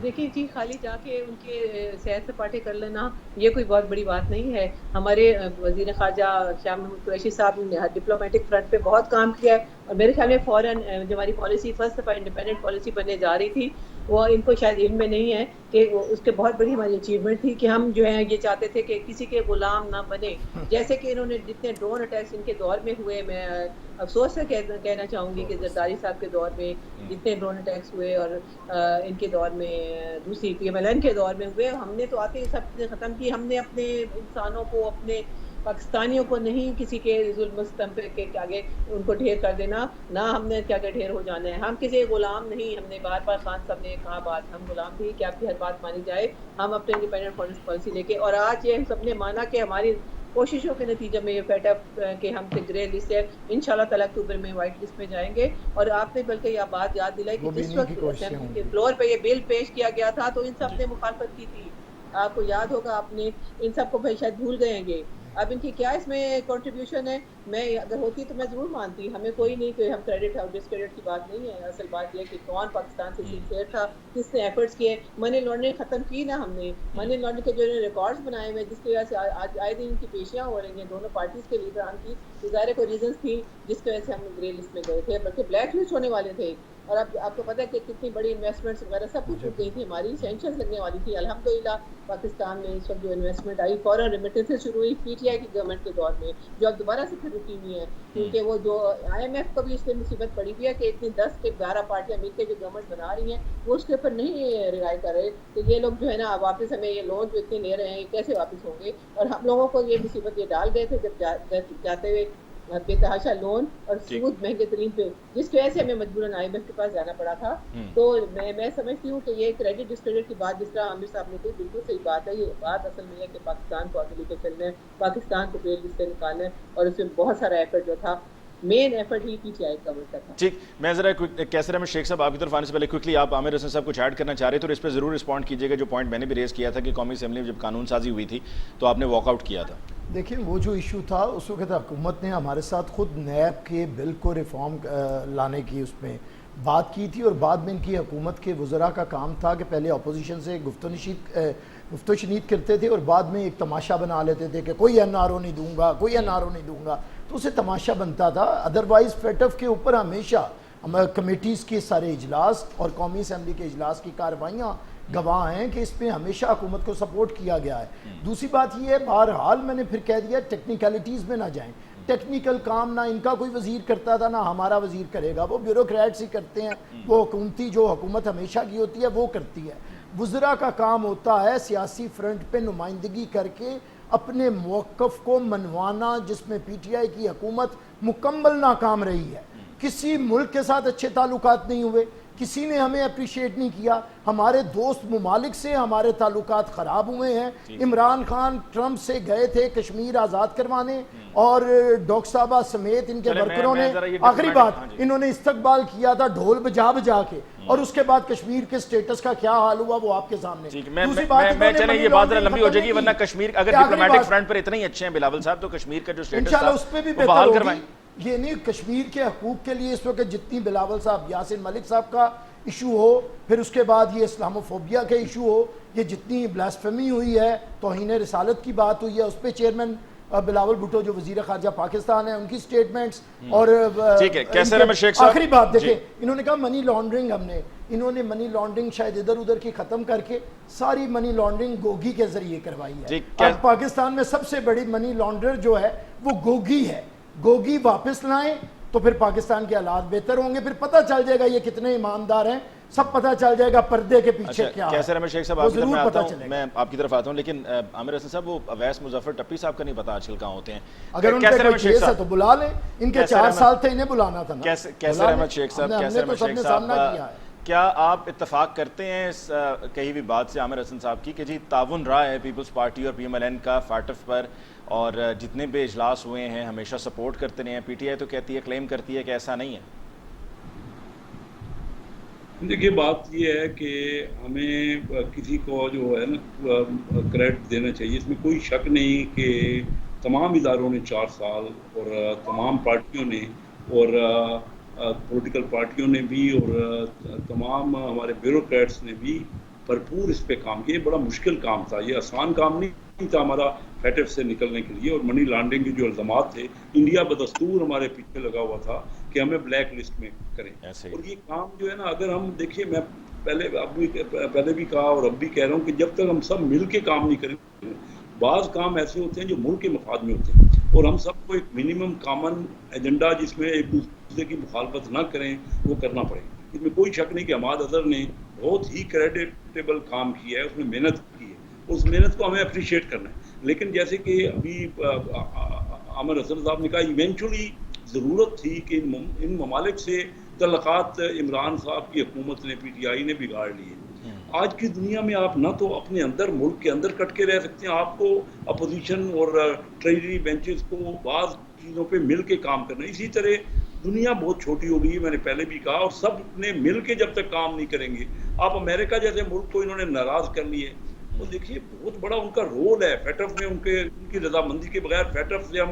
دیکھیے جی، خالی جا کے ان کے سیر سپاٹے کر لینا یہ کوئی بہت بڑی بات نہیں ہے۔ ہمارے وزیر خارجہ شاہ محمود قریشی صاحب نے ڈپلومیٹک فرنٹ پہ بہت کام کیا ہے، اور میرے خیال میں فوراً جو ہماری پالیسی فرسٹ دفعہ انڈیپینڈنٹ پالیسی بننے جا رہی تھی، وہ ان کو شاید علم میں نہیں ہے کہ اس کے بہت بڑی ہماری اچیومنٹ تھی کہ ہم جو ہے یہ چاہتے تھے کہ کسی کے غلام نہ بنے، جیسے کہ انہوں نے جتنے ڈرون اٹیکس ان کے دور میں ہوئے، میں افسوس سے کہنا چاہوں گی کہ زرداری صاحب کے دور میں جتنے ڈرون اٹیکس ہوئے اور ان کے دور میں دوسری پی ایم ایل این کے دور میں ہوئے، ہم نے تو آتے ہی سب ختم کی۔ ہم نے اپنے انسانوں کو، اپنے پاکستانیوں کو نہیں کسی کے ظلم ستم پہ کے آگے ان کو ڈھیر کر دینا، نہ ہم نے کیا کہ ڈھیر ہو جانا ہے۔ ہم کسی غلام نہیں، ہم نے بار بار خان صاحب نے کہا بات، ہم غلام نہیں کہ آپ کی ہر بات مانی جائے، ہم اپنے انڈیپینڈنٹ فارن پالیسی لے کے، اور آج یہ ہم سب نے مانا کہ ہماری کوششوں کے نتیجے میں یہ فیٹ اپ کہ ہم سے گرے لسٹ ہے، انشاءاللہ تعالیٰ اکتوبر میں وائٹ لسٹ میں جائیں گے۔ اور آپ نے بلکہ یہ بات یاد دلائی کہ جس وقت اسمبلی کے فلور پہ یہ بل پیش کیا گیا تھا تو ان سب نے مخالفت کی تھی، آپ کو یاد ہوگا، آپ نے ان سب کو شاید بھول گئے ہیں گے۔ اب ان کی کیا اس میں کنٹریبیوشن ہے؟ میں اگر ہوتی تو میں ضرور مانتی. ہمیں کوئی نہیں کہ ہم کریڈٹ اور ڈسکریڈٹ کی بات نہیں ہے. اصل بات یہ ہے کہ کون پاکستان سے سنسیئر تھا, کس نے ایفرٹس کیے. منی لانڈرنگ ختم کی نا ہم نے, منی لانڈرنگ کے جو ریکارڈز بنائے ہوئے جس کی وجہ سے آج آئے دن کی پیشیاں ہو رہی ہیں دونوں پارٹیز کے لیڈران کی, ظاہر کوئی ریزنس تھی جس کی وجہ سے ہم گرے لسٹ میں گئے تھے, بلکہ بلیک لسٹ ہونے والے تھے. اور اب آپ کو پتہ ہے کہ کتنی بڑی انویسٹمنٹس وغیرہ سب کچھ چھوٹ گئی تھی ہماری, سینکشنز لگنے والی تھی. الحمدللہ پاکستان میں اس وقت جو انویسٹمنٹ آئی فورن ریمیٹنس شروع ہوئی پی ٹی آئی کی گورنمنٹ کے دور میں, جو اب دوبارہ سے پھر رکی ہوئی ہیں, کیونکہ وہ جو آئی ایم ایف کو بھی اس لیے مصیبت پڑی ہوئی ہے کہ اتنی 10 کے 12 پارٹیاں مل کے جو گورنمنٹ بنا رہی ہیں وہ اس کے اوپر نہیں رعائی کر رہے کہ یہ لوگ جو ہے نا واپس ہمیں یہ لون جو اتنے لے رہے ہیں یہ کیسے واپس ہوں گے. اور ہم لوگوں کو یہ مصیبت یہ ڈال گئے تھے جب جاتے ہوئے بے تحاشا لون اور سود مہنگے ترین پہ, جس کی وجہ سے ہمیں مجبوراً آئی ایم ایف کے پاس جانا پڑا تھا. تو میں سمجھتی ہوں کہ یہ کریڈٹ ڈسکریڈٹ کی بات جس طرح عامر صاحب نے کی بالکل صحیح بات ہے. یہ بات اصل میں ہے کہ پاکستان کو آگے لے کے چلنا ہے, پاکستان کو گرے لسٹ سے نکالنا ہے, اور اس میں بہت سارا ایفرٹ جو تھا مین effort he P T I کا کا تھا. ٹھیک, میں ذرا کیسر احمد شیخ صاحب آپ کی طرف آنے سے پہلے کوئکلی آپ عامر حسن صاحب کچھ ایڈ کرنا چاہ رہے تھے, اور اس پہ ضرور رسپونڈ کیجیے گا جو پوائنٹ میں نے بھی ریز کیا تھا کہ قومی اسمبلی میں جب قانون سازی ہوئی تھی تو آپ نے واک آؤٹ کیا تھا. دیکھیں وہ جو ایشو تھا اس وقت حکومت نے ہمارے ساتھ خود نیب کے بل کو ریفارم لانے کی اس میں بات کی تھی, اور بعد میں ان کی حکومت کے وزراء کا کام تھا کہ پہلے اپوزیشن سے گفت و شنید کرتے تھے اور بعد میں ایک تماشا بنا لیتے تھے کہ کوئی این آر او نہیں دوں گا, کوئی این آر او نہیں دوں گا, تو اسے تماشا بنتا تھا. ادروائز فیٹف کے اوپر ہمیشہ کمیٹیز کے سارے اجلاس اور قومی اسمبلی کے اجلاس کی کارروائیاں گواہ ہیں کہ اس پہ ہمیشہ حکومت کو سپورٹ کیا گیا ہے. دوسری بات یہ ہے, بہرحال میں نے پھر کہہ دیا ٹیکنیکلٹیز میں نہ جائیں. ٹیکنیکل کام نہ ان کا کوئی وزیر کرتا تھا نہ ہمارا وزیر کرے گا, وہ بیوروکریٹس ہی کرتے ہیں, وہ حکومتی جو حکومت ہمیشہ کی ہوتی ہے وہ کرتی ہے. وزراء کا کام ہوتا ہے سیاسی فرنٹ پہ نمائندگی کر کے اپنے موقف کو منوانا, جس میں پی ٹی آئی کی حکومت مکمل ناکام رہی ہے. کسی ملک کے ساتھ اچھے تعلقات نہیں ہوئے, کسی نے ہمیں اپریشیٹ نہیں کیا, ہمارے دوست ممالک سے ہمارے تعلقات خراب ہوئے ہیں. عمران خان ٹرمپ سے گئے تھے کشمیر آزاد کروانے, اور ڈاکٹر صاحبہ سمیت ان کے ورکروں نے آخری بات انہوں نے استقبال کیا تھا ڈھول بجا بجا کے, اور اس کے بعد کشمیر کے سٹیٹس کا کیا حال ہوا وہ آپ کے سامنے. میں چلیں یہ بات ذرا لمبی ہو جائے گی, ورنہ کشمیر اگر ڈپلومیٹک فرنٹ پر اتنے ہی اچھے ہیں بلاول صاحب تو کشمیر کا جو سٹیٹس تھا اس پہ بھی بحال کروائیں. یہ نہیں کشمیر کے حقوق کے لیے اس وقت جتنی بلاول صاحب یاسین ملک صاحب کا ایشو ہو, پھر اس کے بعد یہ اسلاموفوبیا کا ایشو ہو, یہ جتنی بلاسفیمی ہوئی ہے, توہین رسالت کی بات ہوئی ہے, اس پہ چیئرمین بلاول بھٹو جو وزیر خارجہ پاکستان ہے ان کی سٹیٹمنٹس, اور آخری بات دیکھیں انہوں نے کہا منی لانڈرنگ, انہوں نے منی لانڈرنگ شاید ادھر ادھر کی ختم کر کے ساری منی لانڈرنگ گوگی کے ذریعے کروائی ہے. اب پاکستان میں سب سے بڑی منی لانڈر جو ہے وہ گوگی ہے. گوگی واپس لائیں تو پھر پاکستان کے حالات بہتر ہوں گے, پھر پتہ چل جائے گا یہ کتنے ایماندار ہیں, سب پتہ چل جائے گا پردے کے پیچھے کیا ہے. کیسر احمد شیخ صاحب آپ کی طرف میں آتا ہوں, میں آپ کی طرف آتا ہوں, لیکن عامر حسن صاحب وہ اویس مظفر ٹپی صاحب کا نہیں پتا آج کل کہاں ہوتے ہیں. اگر ان پہ کوئی کیس ہے تو بلا لیں, ان کے 4 سال تھے انہیں بلانا تھا نا. کیسر احمد شیخ صاحب کیا آپ اتفاق کرتے ہیں اس کہی ہوئی بات سے عامر حسن صاحب کی کہ جی تعاون رہا ہے پیپلز پارٹی اور پی ایم ایل این کا فاٹف پر, اور جتنے بھی اجلاس ہوئے ہیں ہمیشہ سپورٹ کرتے رہے ہیں, پی ٹی آئی تو کہتی ہے کلیم کرتی ہے کہ ایسا نہیں ہے. دیکھیے بات یہ ہے کہ ہمیں کسی کو جو ہے نا کریڈٹ دینا چاہیے, اس میں کوئی شک نہیں کہ تمام اداروں نے 4 سال اور تمام پارٹیوں نے اور پولیٹیکل پارٹیوں نے بھی اور تمام ہمارے بیوروکریٹس نے بھی بھرپور اس پہ کام کیا. بڑا مشکل کام تھا, یہ آسان کام نہیں تھا ہمارا فیٹف سے نکلنے کے لیے. اور منی لانڈرنگ کے جو الزامات تھے, انڈیا بدستور ہمارے پیچھے لگا ہوا تھا کہ ہمیں بلیک لسٹ میں کریں. اور یہ کام جو ہے نا, اگر ہم دیکھیں, میں پہلے بھی کہا اور اب بھی کہہ رہا ہوں کہ جب تک ہم سب مل کے کام نہیں کریں, بعض کام ایسے ہوتے ہیں جو ملک کے مفاد میں ہوتے ہیں, اور ہم سب کو ایک منیمم کامن ایجنڈا جس میں ایک دوسرے کی مخالفت نہ کریں وہ کرنا پڑے گا. اس میں کوئی شک نہیں کہ عماد اظہر نے بہت ہی کریڈیٹیبل کام کیا ہے, اس نے محنت کی ہے, اس محنت کو ہمیں اپریشیٹ کرنا ہے. لیکن جیسے کہ ابھی عامر حسن صاحب نے کہا, ایونچولی ضرورت تھی کہ ان ممالک سے تعلقات عمران صاحب کی حکومت نے, پی ٹی آئی نے بگاڑ لیے. آج کی دنیا میں آپ نہ تو اپنے اندر ملک کے اندر کٹ کے رہ سکتے ہیں, آپ کو اپوزیشن اور ٹریجری بینچز کو بعض چیزوں پہ مل کے کام کرنا. اسی طرح دنیا بہت چھوٹی ہو گئی ہے, میں نے پہلے بھی کہا, اور سب نے مل کے جب تک کام نہیں کریں گے. آپ امریکہ جیسے ملک کو انہوں نے ناراض کر لی ہے, وہ دیکھیے بہت بڑا ان کا رول ہے فیٹف میں, ان کی رضامندی کے بغیر فیٹف سے ہم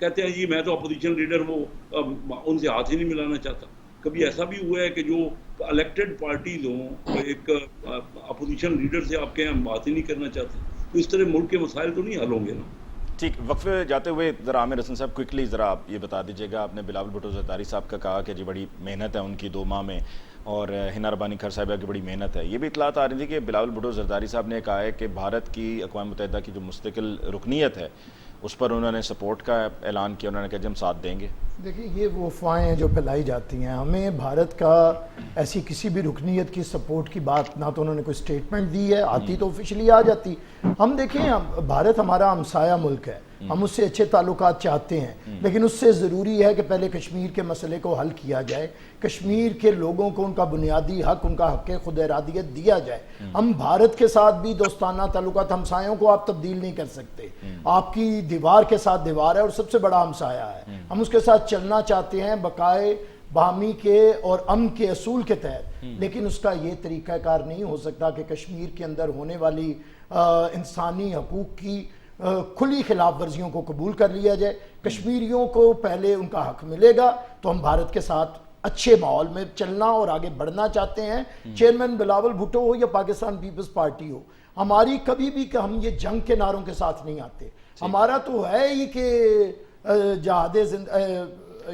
کہتے ہیں جی میں تو اپوزیشن لیڈر وہ ان سے ہاتھ ہی نہیں ملانا چاہتا. کبھی ایسا بھی ہوا ہے کہ جو الیکٹڈ پارٹیز ہوں ایک اپوزیشن لیڈر سے آپ کے ہم بات ہی نہیں کرنا چاہتے؟ تو اس طرح ملک کے مسائل تو نہیں حل ہوں گے نا. ٹھیک، وقفے جاتے ہوئے ذرا عامر حسن صاحب کوئکلی ذرا آپ یہ بتا دیجیے گا، آپ نے بلاول بھٹو زرداری صاحب کا کہا کہ جی بڑی محنت ہے ان کی 2 ماہ میں، اور ہنا ربانی کھر صاحبہ کی بڑی محنت ہے. یہ بھی اطلاعات آ رہی تھی کہ بلاول بھٹو زرداری صاحب نے کہا ہے کہ بھارت کی اقوام متحدہ کی جو مستقل رکنیت ہے اس پر انہوں نے سپورٹ کا اعلان کیا، انہوں نے کہا جی ہم ساتھ دیں گے. دیکھیے یہ وہ افواہیں ہیں جو پھیلائی جاتی ہیں. ہمیں بھارت کا ایسی کسی بھی رکنیت کی سپورٹ کی بات نہ تو انہوں نے کوئی سٹیٹمنٹ دی ہے، آتی تو آفیشلی آ جاتی. ہم دیکھیں بھارت ہمارا ہمسایہ ملک ہے، ہم اس سے اچھے تعلقات چاہتے ہیں، لیکن اس سے ضروری ہے کہ پہلے کشمیر کے مسئلے کو حل کیا جائے، کشمیر کے لوگوں کو ان کا بنیادی حق، ان کا حق خود ارادیت دیا جائے. ہم بھارت کے ساتھ بھی دوستانہ تعلقات، ہمسایوں کو آپ تبدیل نہیں کر سکتے. آپ کی دیوار کے ساتھ دیوار ہے اور سب سے بڑا ہمسایہ ہے، ہم اس کے ساتھ چلنا چاہتے ہیں بقائے باہمی کے اور امن کے اصول کے تحت. لیکن اس کا یہ طریقہ کار نہیں ہو سکتا کہ کشمیر کے اندر ہونے والی انسانی حقوق کی کھلی خلاف ورزیوں کو قبول کر لیا جائے. کشمیریوں کو پہلے ان کا حق ملے گا تو ہم بھارت کے ساتھ اچھے ماحول میں چلنا اور آگے بڑھنا چاہتے ہیں. چیئرمین بلاول بھٹو ہو یا پاکستان پیپلز پارٹی ہو، ہماری کبھی بھی کہ ہم یہ جنگ کے نعروں کے ساتھ نہیں آتے. ہمارا تو ہے ہی کہ جہاد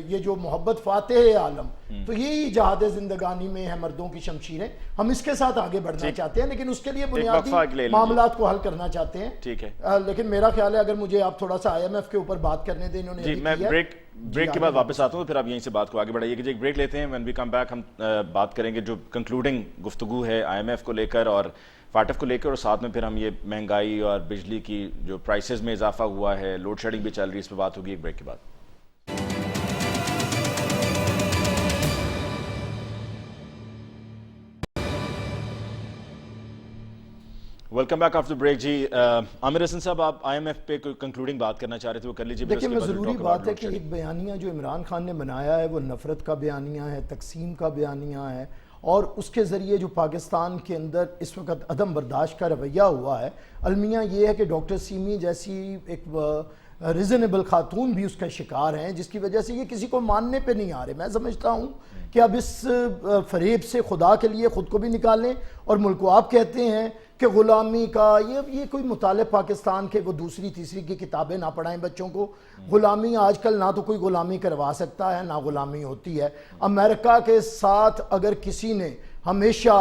یہ جو محبت فاتح عالم، تو یہی جہاد زندگانی میں ہے مردوں کی شمشیریں. ہم اس کے ساتھ آگے بڑھنا چاہتے ہیں، لیکن اس کے لیے بنیادی معاملات کو حل کرنا چاہتے ہیں. ٹھیک ہے، لیکن میرا خیال ہے اگر مجھے آپ تھوڑا سا IMF کے اوپر بات کرنے دیں. انہوں نے جی میں بریک کے بعد واپس آتا ہوں، پھر آپ یہیں سے بات کو آگے بڑھائیے. کہ ایک بریک لیتے ہیں، وین وی کم بیک ہم بات کریں گے جو کنکلوڈنگ گفتگو ہے IMF کو لے کر اور فاٹف کو لے کر، اور ساتھ میں پھر ہم یہ مہنگائی اور بجلی کی جو پرائسز میں اضافہ ہوا ہے، لوڈ شیڈنگ بھی چل رہی ہے، اس پہ بات ہوگی ایک بریک کے بعد. Welcome back after break. جی عامر حسن صاحب، آپ IMF پہ کوئی کنکلوڈنگ بات کرنا چاہ رہے تھے، وہ کر لیجیے. دیکھیں میں ضروری بات ہے کہ ایک بیانیہ جو عمران خان نے بنایا ہے وہ نفرت کا بیانیہ ہے، تقسیم کا بیانیہ ہے، اور اس کے ذریعے جو پاکستان کے اندر اس وقت عدم برداشت کا رویہ ہوا ہے. المیہ یہ ہے کہ ڈاکٹر سیمی جیسی ایک ریزنیبل خاتون بھی اس کا شکار ہیں، جس کی وجہ سے یہ کسی کو ماننے پہ نہیں آ رہے. میں سمجھتا ہوں کہ اب اس فریب سے خدا کے لیے خود کو بھی نکالیں. اور ملک کو آپ کہتے ہیں کہ غلامی کا یہ کوئی مطالب پاکستان کے وہ دوسری تیسری کی کتابیں نہ پڑھائیں بچوں کو. غلامی آج کل نہ تو کوئی غلامی کروا سکتا ہے، نہ غلامی ہوتی ہے. امریکہ کے ساتھ اگر کسی نے ہمیشہ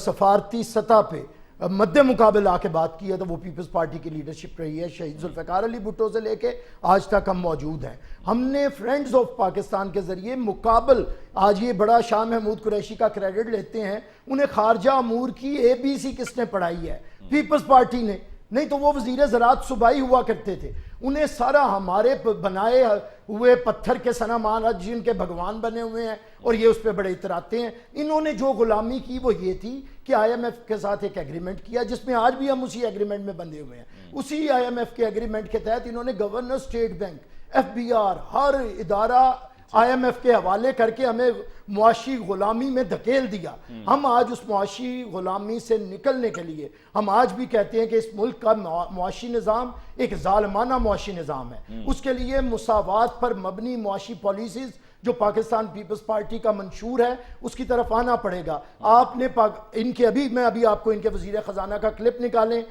سفارتی سطح پہ مد مقابل آ کے بات کی ہے تو وہ پیپلز پارٹی کی لیڈرشپ رہی ہے. شہید ذوالفقار علی بھٹو سے لے کے آج تک ہم موجود ہیں. ہم نے فرینڈز آف پاکستان کے ذریعے مقابل، آج یہ بڑا شاہ محمود قریشی کا کریڈٹ لیتے ہیں، انہیں خارجہ امور کی ABC کس نے پڑھائی ہے؟ پیپلز پارٹی نے. نہیں تو وہ وزیر زراعت صوبائی ہوا کرتے تھے. انہیں سارا ہمارے بنائے ہوئے پتھر کے صنمان جن کے بھگوان بنے ہوئے ہیں اور یہ اس پہ بڑے اتراتے ہیں. انہوں نے جو غلامی کی وہ یہ تھی کہ IMF کے ساتھ ایک ایگریمنٹ کیا، جس میں آج بھی ہم اسی ایگریمنٹ میں بندھے ہوئے ہیں. اسی IMF کے ایگریمنٹ کے تحت انہوں نے گورنر اسٹیٹ بینک، FBR، ہر ادارہ IMF کے حوالے کر کے ہمیں معاشی غلامی میں دھکیل دیا. ہم آج اس معاشی غلامی سے نکلنے کے لیے ہم آج بھی کہتے ہیں کہ اس ملک کا معاشی نظام ایک ظالمانہ معاشی نظام ہے. اس کے لیے مساوات پر مبنی معاشی پالیسیز جو پاکستان پیپلز پارٹی کا منشور ہے اس کی طرف آنا پڑے گا. آپ نے ان کے میں ابھی آپ کو ان کے وزیر خزانہ کا کلپ نکالیں،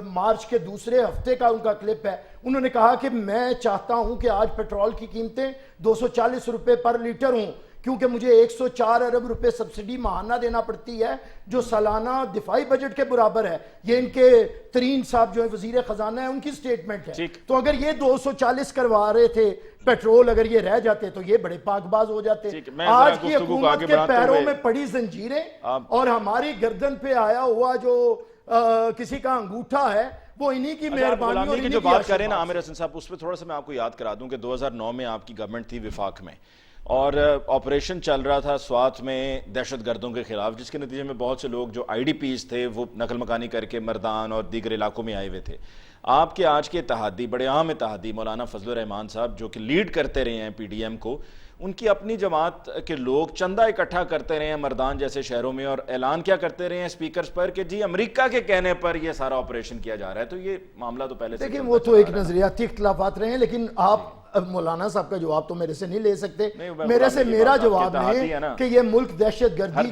مارچ کے دوسرے ہفتے کا ان کا کلپ ہے. انہوں نے کہا کہ میں چاہتا ہوں کہ آج پیٹرول کی قیمتیں 240 روپے پر لیٹر ہوں، کیونکہ مجھے 104 ارب روپے سبسڈی ماہانہ دینا پڑتی ہے جو سالانہ دفاعی بجٹ کے برابر ہے. یہ ان کے ترین صاحب جو وزیر خزانہ ہے ان کی سٹیٹمنٹ ہے. تو اگر یہ 240 کروا رہے تھے پیٹرول، اگر یہ رہ جاتے تو یہ بڑے پاک باز ہو جاتے. آج کی حکومت کے پیروں میں پڑی زنجیریں اور ہماری گردن پہ آیا ہوا جو کسی کا انگوٹھا ہے وہ انہی کی مہربانی اور انہی کی جو بات کریں نا عامر حسن صاحب، اس پہ تھوڑا سا میں آپ کو یاد کرا دوں کہ 2009 میں آپ کی گورنمنٹ تھی وفاق میں، اور آپریشن چل رہا تھا سوات میں دہشت گردوں کے خلاف، جس کے نتیجے میں بہت سے لوگ جو IDPs تھے وہ نقل مکانی کر کے مردان اور دیگر علاقوں میں آئے ہوئے تھے. آپ کے آج کے اتحادی، بڑے عام اتحادی مولانا فضل الرحمان صاحب جو کہ لیڈ کرتے رہے ہیں PDM کو، ان کی اپنی جماعت کے لوگ چندہ اکٹھا کرتے رہے ہیں مردان جیسے شہروں میں اور اعلان کیا کرتے رہے ہیں سپیکرز پر کہ جی امریکہ کے کہنے پر یہ سارا آپریشن کیا جا رہا ہے. تو یہ معاملہ تو پہلے سے دیکھیں وہ تو ایک نظریاتی اختلافات رہے ہیں، لیکن آپ مولانا صاحب کا جواب تو میرے سے نہیں لے سکتے. میرے سے میرا جواب ہے کہ یہ ملک دہشت گردی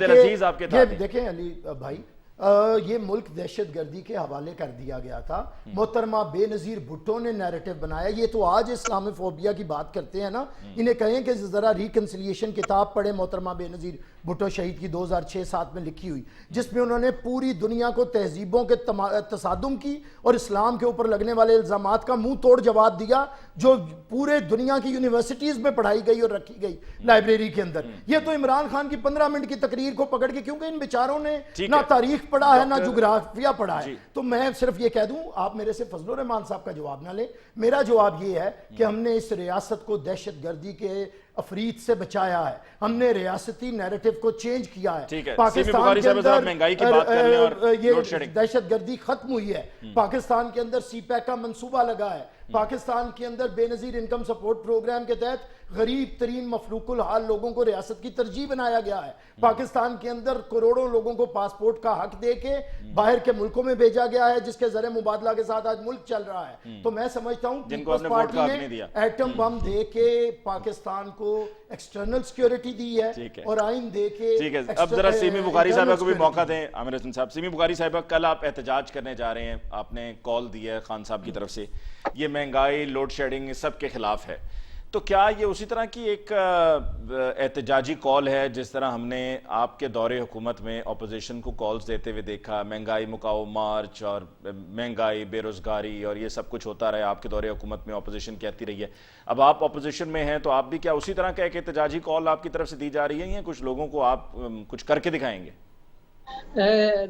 کے دیکھیں علی بھائی یہ ملک دہشت گردی کے حوالے کر دیا گیا تھا. محترمہ بے نظیر بھٹو نے نیریٹو بنایا. یہ تو آج اسلامی فوبیا کی بات کرتے ہیں نا، انہیں کہیں کہ ذرا ریکنسیلیشن کتاب پڑھیں محترمہ بے نظیر بھٹو شہید کی 2006-07 میں لکھی ہوئی، جس میں انہوں نے پوری دنیا کو تہذیبوں کے تصادم کی اور اسلام کے اوپر لگنے والے الزامات کا منہ توڑ جواب دیا جو پورے دنیا کی یونیورسٹیز میں پڑھائی گئی اور رکھی گئی لائبریری کے اندر. یہ تو عمران خان کی 15 منٹ کی تقریر کو پکڑ کے، کیونکہ ان بیچاروں نے نہ تاریخ پڑھا ہے نہ جغرافیہ پڑھا ہے. تو میں صرف یہ کہہ دوں، آپ میرے سے فضل الرحمان صاحب کا جواب نہ لیں. میرا جواب یہ ہے کہ ہم نے اس ریاست کو دہشت گردی کے افریت سے بچایا ہے، ہم نے ریاستی نیریٹو کو چینج کیا ہے. پاکستان کے اندر یہ دہشت گردی ختم ہوئی ہے. پاکستان کے اندر سی پیک کا منصوبہ لگا ہے. پاکستان کے اندر بے نظیر انکم سپورٹ پروگرام کے تحت غریب ترین مفلوق الحال لوگوں کو ریاست کی ترجیح بنایا گیا ہے. پاکستان کے اندر کروڑوں لوگوں کو پاسپورٹ کا حق دے کے باہر کے ملکوں میں بھیجا گیا ہے، جس کے زر مبادلہ کے ساتھ آج ملک چل رہا ہے. تو میں سمجھتا ہوں پیپلز پارٹی نے ایٹم بم دے کے پاکستان کو ایکسٹرنل سیکیورٹی دی ہے اور آئین دے کے. ٹھیک ہے، اب ذرا سیمی بخاری صاحبہ کو بھی موقع دیں. عامر حسن صاحب، سیمی بخاری صاحبہ کل آپ احتجاج کرنے جا رہے ہیں، آپ نے کال دی ہے خان صاحب کی طرف سے، یہ مہنگائی لوڈ شیڈنگ سب کے خلاف ہے. تو کیا یہ اسی طرح کی ایک احتجاجی کال ہے جس طرح ہم نے آپ کے دور حکومت میں اپوزیشن کو کالز دیتے ہوئے دیکھا، مہنگائی مکاؤ مارچ اور مہنگائی بے روزگاری اور یہ سب کچھ ہوتا رہا، آپ کے دور حکومت میں اپوزیشن کہتی رہی ہے. اب آپ اپوزیشن میں ہیں تو آپ بھی کیا اسی طرح کا ایک احتجاجی کال آپ کی طرف سے دی جا رہی ہے یا کچھ لوگوں کو آپ کچھ کر کے دکھائیں گے؟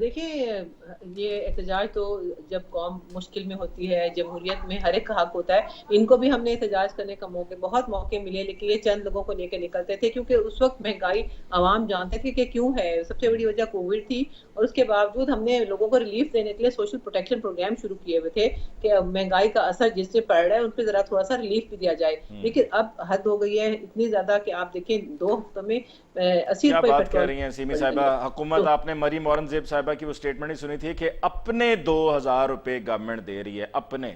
دیکھیں یہ احتجاج تو جب قوم مشکل میں ہوتی ہے، جمہوریت میں ہر ایک کا حق ہوتا ہے. ان کو بھی ہم نے احتجاج کرنے کا بہت موقع ملے، لیکن یہ چند لوگوں کو لے کے نکلتے تھے کیونکہ اس وقت مہنگائی عوام جانتے تھے کہ کیوں ہے. سب سے بڑی وجہ کووڈ تھی اور اس کے باوجود ہم نے لوگوں کو ریلیف دینے کے لیے سوشل پروٹیکشن پروگرام شروع کیے ہوئے تھے کہ مہنگائی کا اثر جس سے پڑ رہا ہے ان پہ ذرا تھوڑا سا ریلیف بھی دیا جائے. لیکن اب حد ہو گئی ہے اتنی زیادہ کہ آپ دیکھیں 2 ہفتوں میں 80 روپے بات کہہ رہی ہیں سیمی صاحبہ. حکومت آپ نے مریم اورنگزیب صاحبہ کی وہ سٹیٹمنٹ ہی سنی تھی کہ اپنے 2000 روپے گورنمنٹ دے رہی ہے اپنے.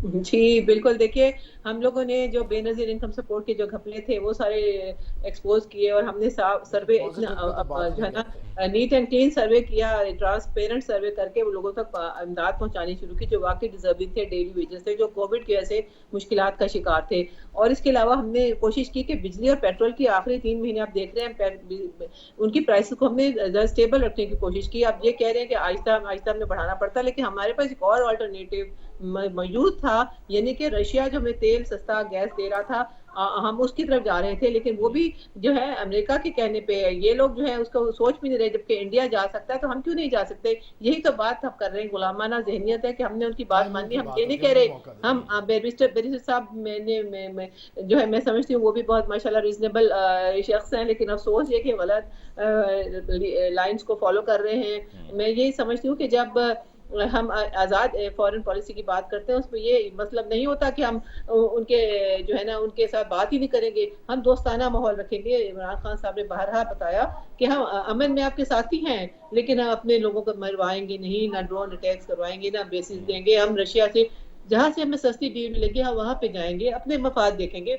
جی بالکل. دیکھیے ہم لوگوں نے جو بے نظیر انکم سپورٹ کے جو گھپلے تھے وہ سارے ایکسپوز کیے اور ہم نے سروے جو ہے نا نیٹ اینڈ کلین سروے کیا، ٹرانسپیرنٹ سروے کر کے وہ لوگوں تک امداد پہنچانی شروع کی جو واقعی ڈیزرونگ تھے، ڈیلی ویجز تھے، جو کووڈ کی وجہ سے مشکلات کا شکار تھے. اور اس کے علاوہ ہم نے کوشش کی کہ بجلی اور پیٹرول کی آخری 3 مہینے آپ دیکھ رہے ہیں ان کی پرائسز کو ہم نے اسٹیبل رکھنے کی کوشش کی. آپ یہ کہہ رہے ہیں کہ آہستہ آہستہ ہمیں بڑھانا پڑتا، لیکن ہمارے پاس ایک اور آلٹرنیٹیو موجود تھا، یعنی کہ رشیا جو ہمیں تیل سستا گیس دے رہا تھا ہم اس کی طرف جا رہے تھے، لیکن وہ بھی جو ہے امریکہ کے کہنے پہ یہ لوگ جو ہے اس کو سوچ بھی نہیں رہے. جبکہ انڈیا جا سکتا ہے تو ہم کیوں نہیں جا سکتے؟ یہی تو بات ہم کر رہے ہیں. غلامانہ ذہنیت ہے کہ ہم نے ان کی بات مانی. ہم یہ نہیں کہہ رہے ہم بیرسٹر صاحب میں جو ہے میں سمجھتی ہوں وہ بھی بہت ماشاءاللہ ریزنیبل شخص ہیں، لیکن افسوس یہ کہ غلط لائنز کو فالو کر رہے ہیں. میں یہی سمجھتی ہوں کہ جب ہم آزاد فارن پالیسی کی بات کرتے ہیں اس میں یہ مطلب نہیں ہوتا کہ ہم ان کے جو ہے نا ان کے ساتھ بات ہی نہیں کریں گے. ہم دوستانہ ماحول رکھیں گے. عمران خان صاحب نے بہرحال بتایا کہ ہم امن میں آپ کے ساتھی ہیں، لیکن ہم اپنے لوگوں کو مروائیں گے نہیں، نہ ڈرون اٹیکس کروائیں گے، نہ بیسز دیں گے. ہم رشیا سے جہاں سے ہمیں سستی ڈیل ملے گی ہم وہاں پہ جائیں گے، اپنے مفاد دیکھیں گے.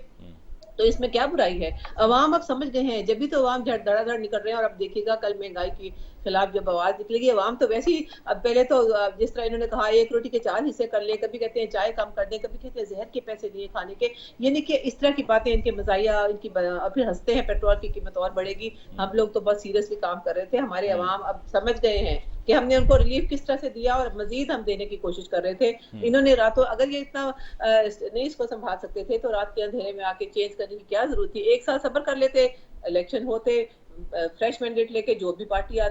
تو اس میں کیا برائی ہے؟ عوام اب سمجھ گئے ہیں، جب بھی تو عوام دھڑا دھڑ نکل رہے ہیں. اور اب دیکھیے گا کل مہنگائی کی خلاف جب آواز نکلے گی عوام تو ویسے ہی اب پہلے تو جس طرح انہوں نے کہا 1 روٹی کے 4 حصے کر لیں، کبھی کہتے ہیں چائے کم کر دیں، کبھی کہتے ہیں زہر کے پیسے دیے کھانے کے، یعنی کہ اس طرح کی باتیں ان کے مزاحیہ ان کی. اور پھر ہنستے ہیں پیٹرول کی قیمت اور بڑھے گی. ہم لوگ تو بہت سیریسلی کام کر رہے تھے. ہمارے عوام اب سمجھ گئے ہیں کہ ہم نے ان کو ریلیف کس طرح سے دیا اور مزید ہم دینے کی کوشش کر رہے تھے. انہوں نے راتوں اگر یہ اتنا نہیں اس کو سنبھال سکتے تھے تو رات کے اندھیرے میں آ کے چینج کرنے کی کیا ضرورت تھی؟ 1 سال صبر کر لیتے، الیکشن ہوتے، فریش مینڈیٹ لے کے جو بھی پارٹی آ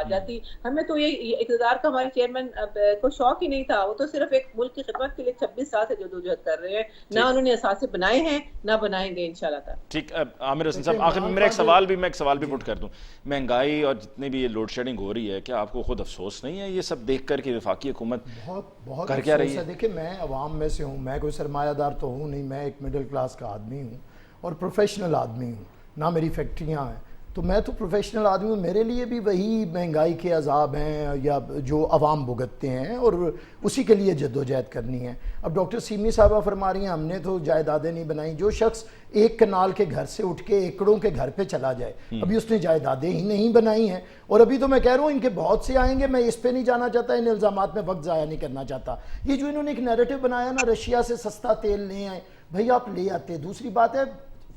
جاتی. ہمیں تو یہ اقتدار کا ہمارے چیئرمین کو شوق ہی نہیں تھا. وہ تو صرف ایک ملک کی خدمت کے لیے 26 سال سے جدوجہد کر رہے ہیں. نہ انہوں نے اثاثے بنائے ہیں نہ بنائیں گے انشاءاللہ تعالی. ٹھیک. عامر حسن صاحب آخر میں میرا ایک سوال بھی پٹ کر دوں. مہنگائی اور جتنی بھی یہ لوڈ شیڈنگ ہو رہی ہے، کیا آپ کو خود افسوس نہیں ہے یہ سب دیکھ کر کہ وفاقی حکومت بہت کر کیا رہی ہے؟ دیکھیں میں عوام میں سے ہوں، میں کوئی سرمایہ دار تو ہوں نہیں، میں ایک مڈل کلاس کا آدمی ہوں. اور پروفیشنل آدمی ہوں، نہ میری فیکٹریاں ہیں، تو میں تو پروفیشنل آدمی ہوں، میرے لیے بھی وہی مہنگائی کے عذاب ہیں یا جو عوام بھگتتے ہیں اور اسی کے لیے جدوجہد کرنی ہے۔ اب ڈاکٹر سیمی صاحبہ فرما رہی ہیں ہم نے تو جائیدادیں نہیں بنائیں، جو شخص ایک کنال کے گھر سے اٹھ کے ایکڑوں کے گھر پہ چلا جائے ابھی اس نے جائیدادیں ہی نہیں بنائی ہیں، اور ابھی تو میں کہہ رہا ہوں ان کے بہت سے آئیں گے، میں اس پہ نہیں جانا چاہتا، ان الزامات میں وقت ضائع نہیں کرنا چاہتا۔ یہ جو انہوں نے ایک نیریٹو بنایا نا رشیا سے سستا تیل لے آئے، بھئی آپ لے آتے، دوسری بات ہے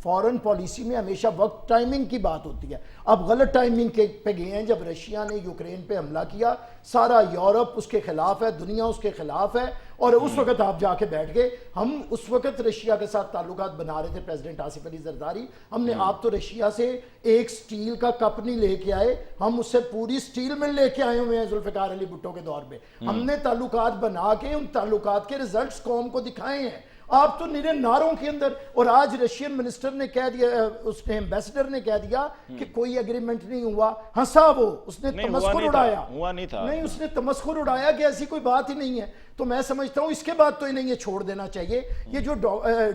فورن پالیسی میں ہمیشہ وقت ٹائمنگ کی بات ہوتی ہے، اب غلط ٹائمنگ پہ گئے ہیں، جب رشیا نے یوکرین پہ حملہ کیا سارا یورپ اس کے خلاف ہے، دنیا اس کے خلاف ہے، اور اس وقت آپ جا کے بیٹھ گئے۔ ہم اس وقت رشیا کے ساتھ تعلقات بنا رہے تھے، پریزیڈنٹ آصف علی زرداری، ہم نے آپ تو رشیا سے ایک سٹیل کا کپ نہیں لے کے آئے، ہم اس سے پوری سٹیل مل لے کے آئے ہوئے ہیں ذوالفقار علی بھٹو کے دور پہ، ہم نے تعلقات بنا کے ان تعلقات کے ریزلٹس قوم کو دکھائے ہیں۔ آپ تو نرے نعروں کے اندر، اور آج رشین منسٹر نے کہہ دیا، اس نے ایمبیسڈر نے کہہ دیا کہ کوئی ایگریمنٹ نہیں ہوا، ہنسا وہ، اس نے تمسخر اڑایا، نہیں اس نے تمسخر اڑایا کہ ایسی کوئی بات ہی نہیں ہے۔ تو میں سمجھتا ہوں اس کے بعد تو انہیں یہ چھوڑ دینا چاہیے، یہ جو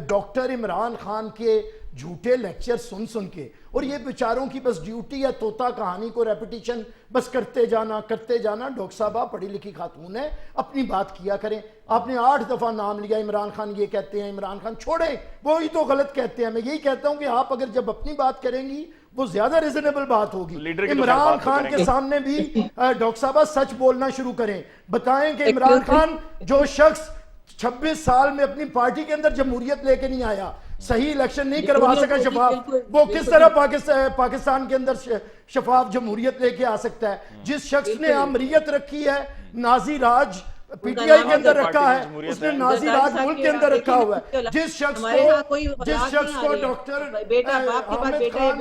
ڈاکٹر عمران خان کے جھوٹے لیکچر سن کے، اور یہ بیچاروں کی بس ڈیوٹی ہے طوطا کہانی کو ریپیٹیشن بس کرتے جانا۔ ڈاکٹر صاحبہ بڑی لکھی خاتون ہے، اپنی بات کیا کریں۔ آپ نے 8 دفعہ نام لیا، عمران خان یہ کہتے ہیں، عمران خان چھوڑیں، وہی تو غلط کہتے ہیں۔ میں یہی کہتا ہوں کہ آپ اگر جب اپنی بات کریں گی وہ زیادہ ریزنیبل بات ہوگی۔ عمران خان کے سامنے بھی ڈاکٹر صاحبہ سچ بولنا شروع کریں، بتائیں کہ عمران خان جو شخص 26 سال میں اپنی پارٹی کے اندر جمہوریت لے کے نہیں آیا، صحیح الیکشن نہیں کروا سکا شفاف، وہ کس طرح پاکستان کے اندر شفاف جمہوریت لے کے آ سکتا ہے؟ جس شخص نے آمریت رکھی ہے، Nazi Raj P T I کے اندر رکھا ہے، اس نے نازی راج ملک کے اندر رکھا ہوا ہے۔ جس شخص کو ڈاکٹر حامد خان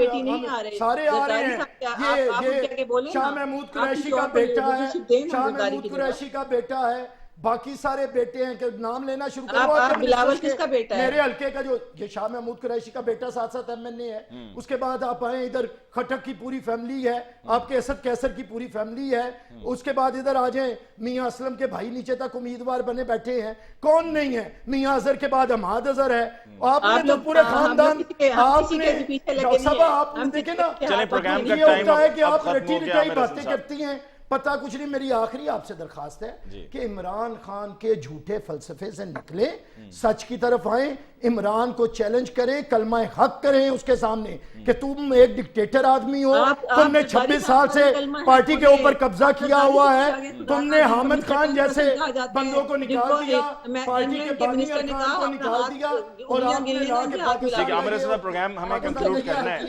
سارے آ رہے ہیں، یہ شاہ محمود قریشی کا بیٹا ہے، شاہ محمود قریشی کا بیٹا ہے، باقی سارے بیٹے ہیں کہ نام لینا شروع کرو۔ بلاول کس کا بیٹا ہے؟ میرے حلقے کا جو یہ شاہ محمود قریشی کا بیٹا ساتھ ایم این اے ہے، اس کے بعد آپ آئیں ادھر کھٹک کی پوری فیملی ہے، آپ کے اسد کیسر کی پوری فیملی ہے، اس کے بعد ادھر آ جائیں میاں اسلم کے بھائی نیچے تک امیدوار بنے بیٹھے ہیں، کون نہیں ہے؟ میاں اظہر کے بعد حماد اظہر ہے، آپ نے تو پورے خاندان، آپ نے ڈاکٹر صاحبہ آپ نے دیکھیں نا، یہ ہوتا ہے کہ آپ رٹی رٹائی باتیں کرتی ہیں، پتہ کچھ نہیں۔ میری آخری آپ سے درخواست ہے کہ عمران خان کے جھوٹے فلسفے سے نکلیں، سچ کی طرف آئیں، عمران کو چیلنج کریں، کلمہ حق کریں اس کے سامنے کہ تم ایک ڈکٹیٹر آدمی ہو، تم نے 26 سال سے پارٹی کے اوپر قبضہ کیا ہوا ہے، تم نے حامد خان جیسے بندوں کو نکال دیا، پارٹی کے بانی ارکان کو نکال دیا، اور آپ نے لا کے پاکستان عامر اسد صاحب پروگرام ہمیں کنکلوڈ کرنا ہے۔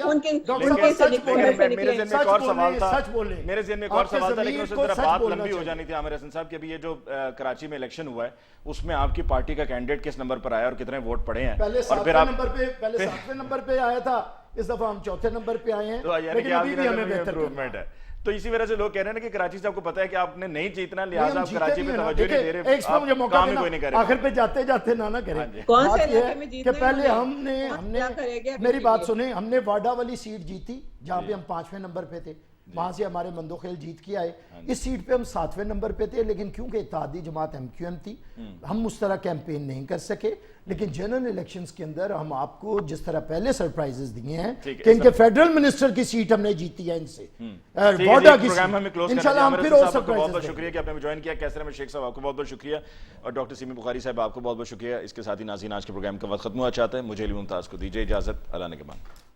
سچ بولیں، میرے ذہن میں ایک اور سوال تھا، لیکن اس طرح بات لمبی ہو جانی تھی عامر حسن صاحب کہ ابھی یہ جو کراچی میں الیکشن ہوا ہے اس میں آپ کی پارٹی کا کینڈیڈیٹ کس نمبر پر آیا اور کتنے ووٹ پڑے ہیں؟ پہلے 7ویں نمبر پہ آیا تھا، اس دفعہ ہم 4تھے نمبر پہ آئے ہیں، لیکن ابھی بھی ہمیں بہتر امپروومنٹ ہے۔ تو اسی وجہ سے لوگ کہہ رہے ہیں کہ کراچی سے آپ کو پتہ ہے کہ آپ نے نہیں جیتنا، لہٰذا آپ کراچی میں توجہ نہیں دے رہے، آپ کام ہی کوئی نہیں کر رہے۔ آخر پہ جاتے جاتے نہ کریں، بات یہ ہے کہ پہلے ہم نے میری بات سنیں، ہم نے واڈا والی سیٹ جیتی جہاں پہ ہم 5ویں نمبر پہ تھے، وہاں سے ہمارے مندوخیل جیت کے آئے، اس سیٹ پہ ہم 7ویں نمبر پہ تھے، لیکن کیونکہ اتحادی جماعت ایم کیو ایم تھی ہم اس طرح کیمپین نہیں کر سکے۔ لیکن جنرل الیکشنز کے اندر ہم آپ کو جس طرح پہلے سرپرائزز دیے ہیں کہ ان کے فیڈرل منسٹر کی سیٹ ہم نے جیتی ہے ان سے، واڈا کی سیٹ، انشاءاللہ ہم پھر اور سرپرائزز بہت بہت شکریہ کہ آپ نے جوائن کیا۔ کیسر احمد شیخ صاحب آپ کو بہت بہت شکریہ، اور ڈاکٹر سیمی بخاری صاحب آپ کو بہت بہت شکریہ۔ اس کے ساتھ ہی ناظرین آج کے پروگرام کا وقت ختم ہوا چاہتا ہے، مجھے علی ممتاز کو دیجیے اجازت، اللہ نگہبان۔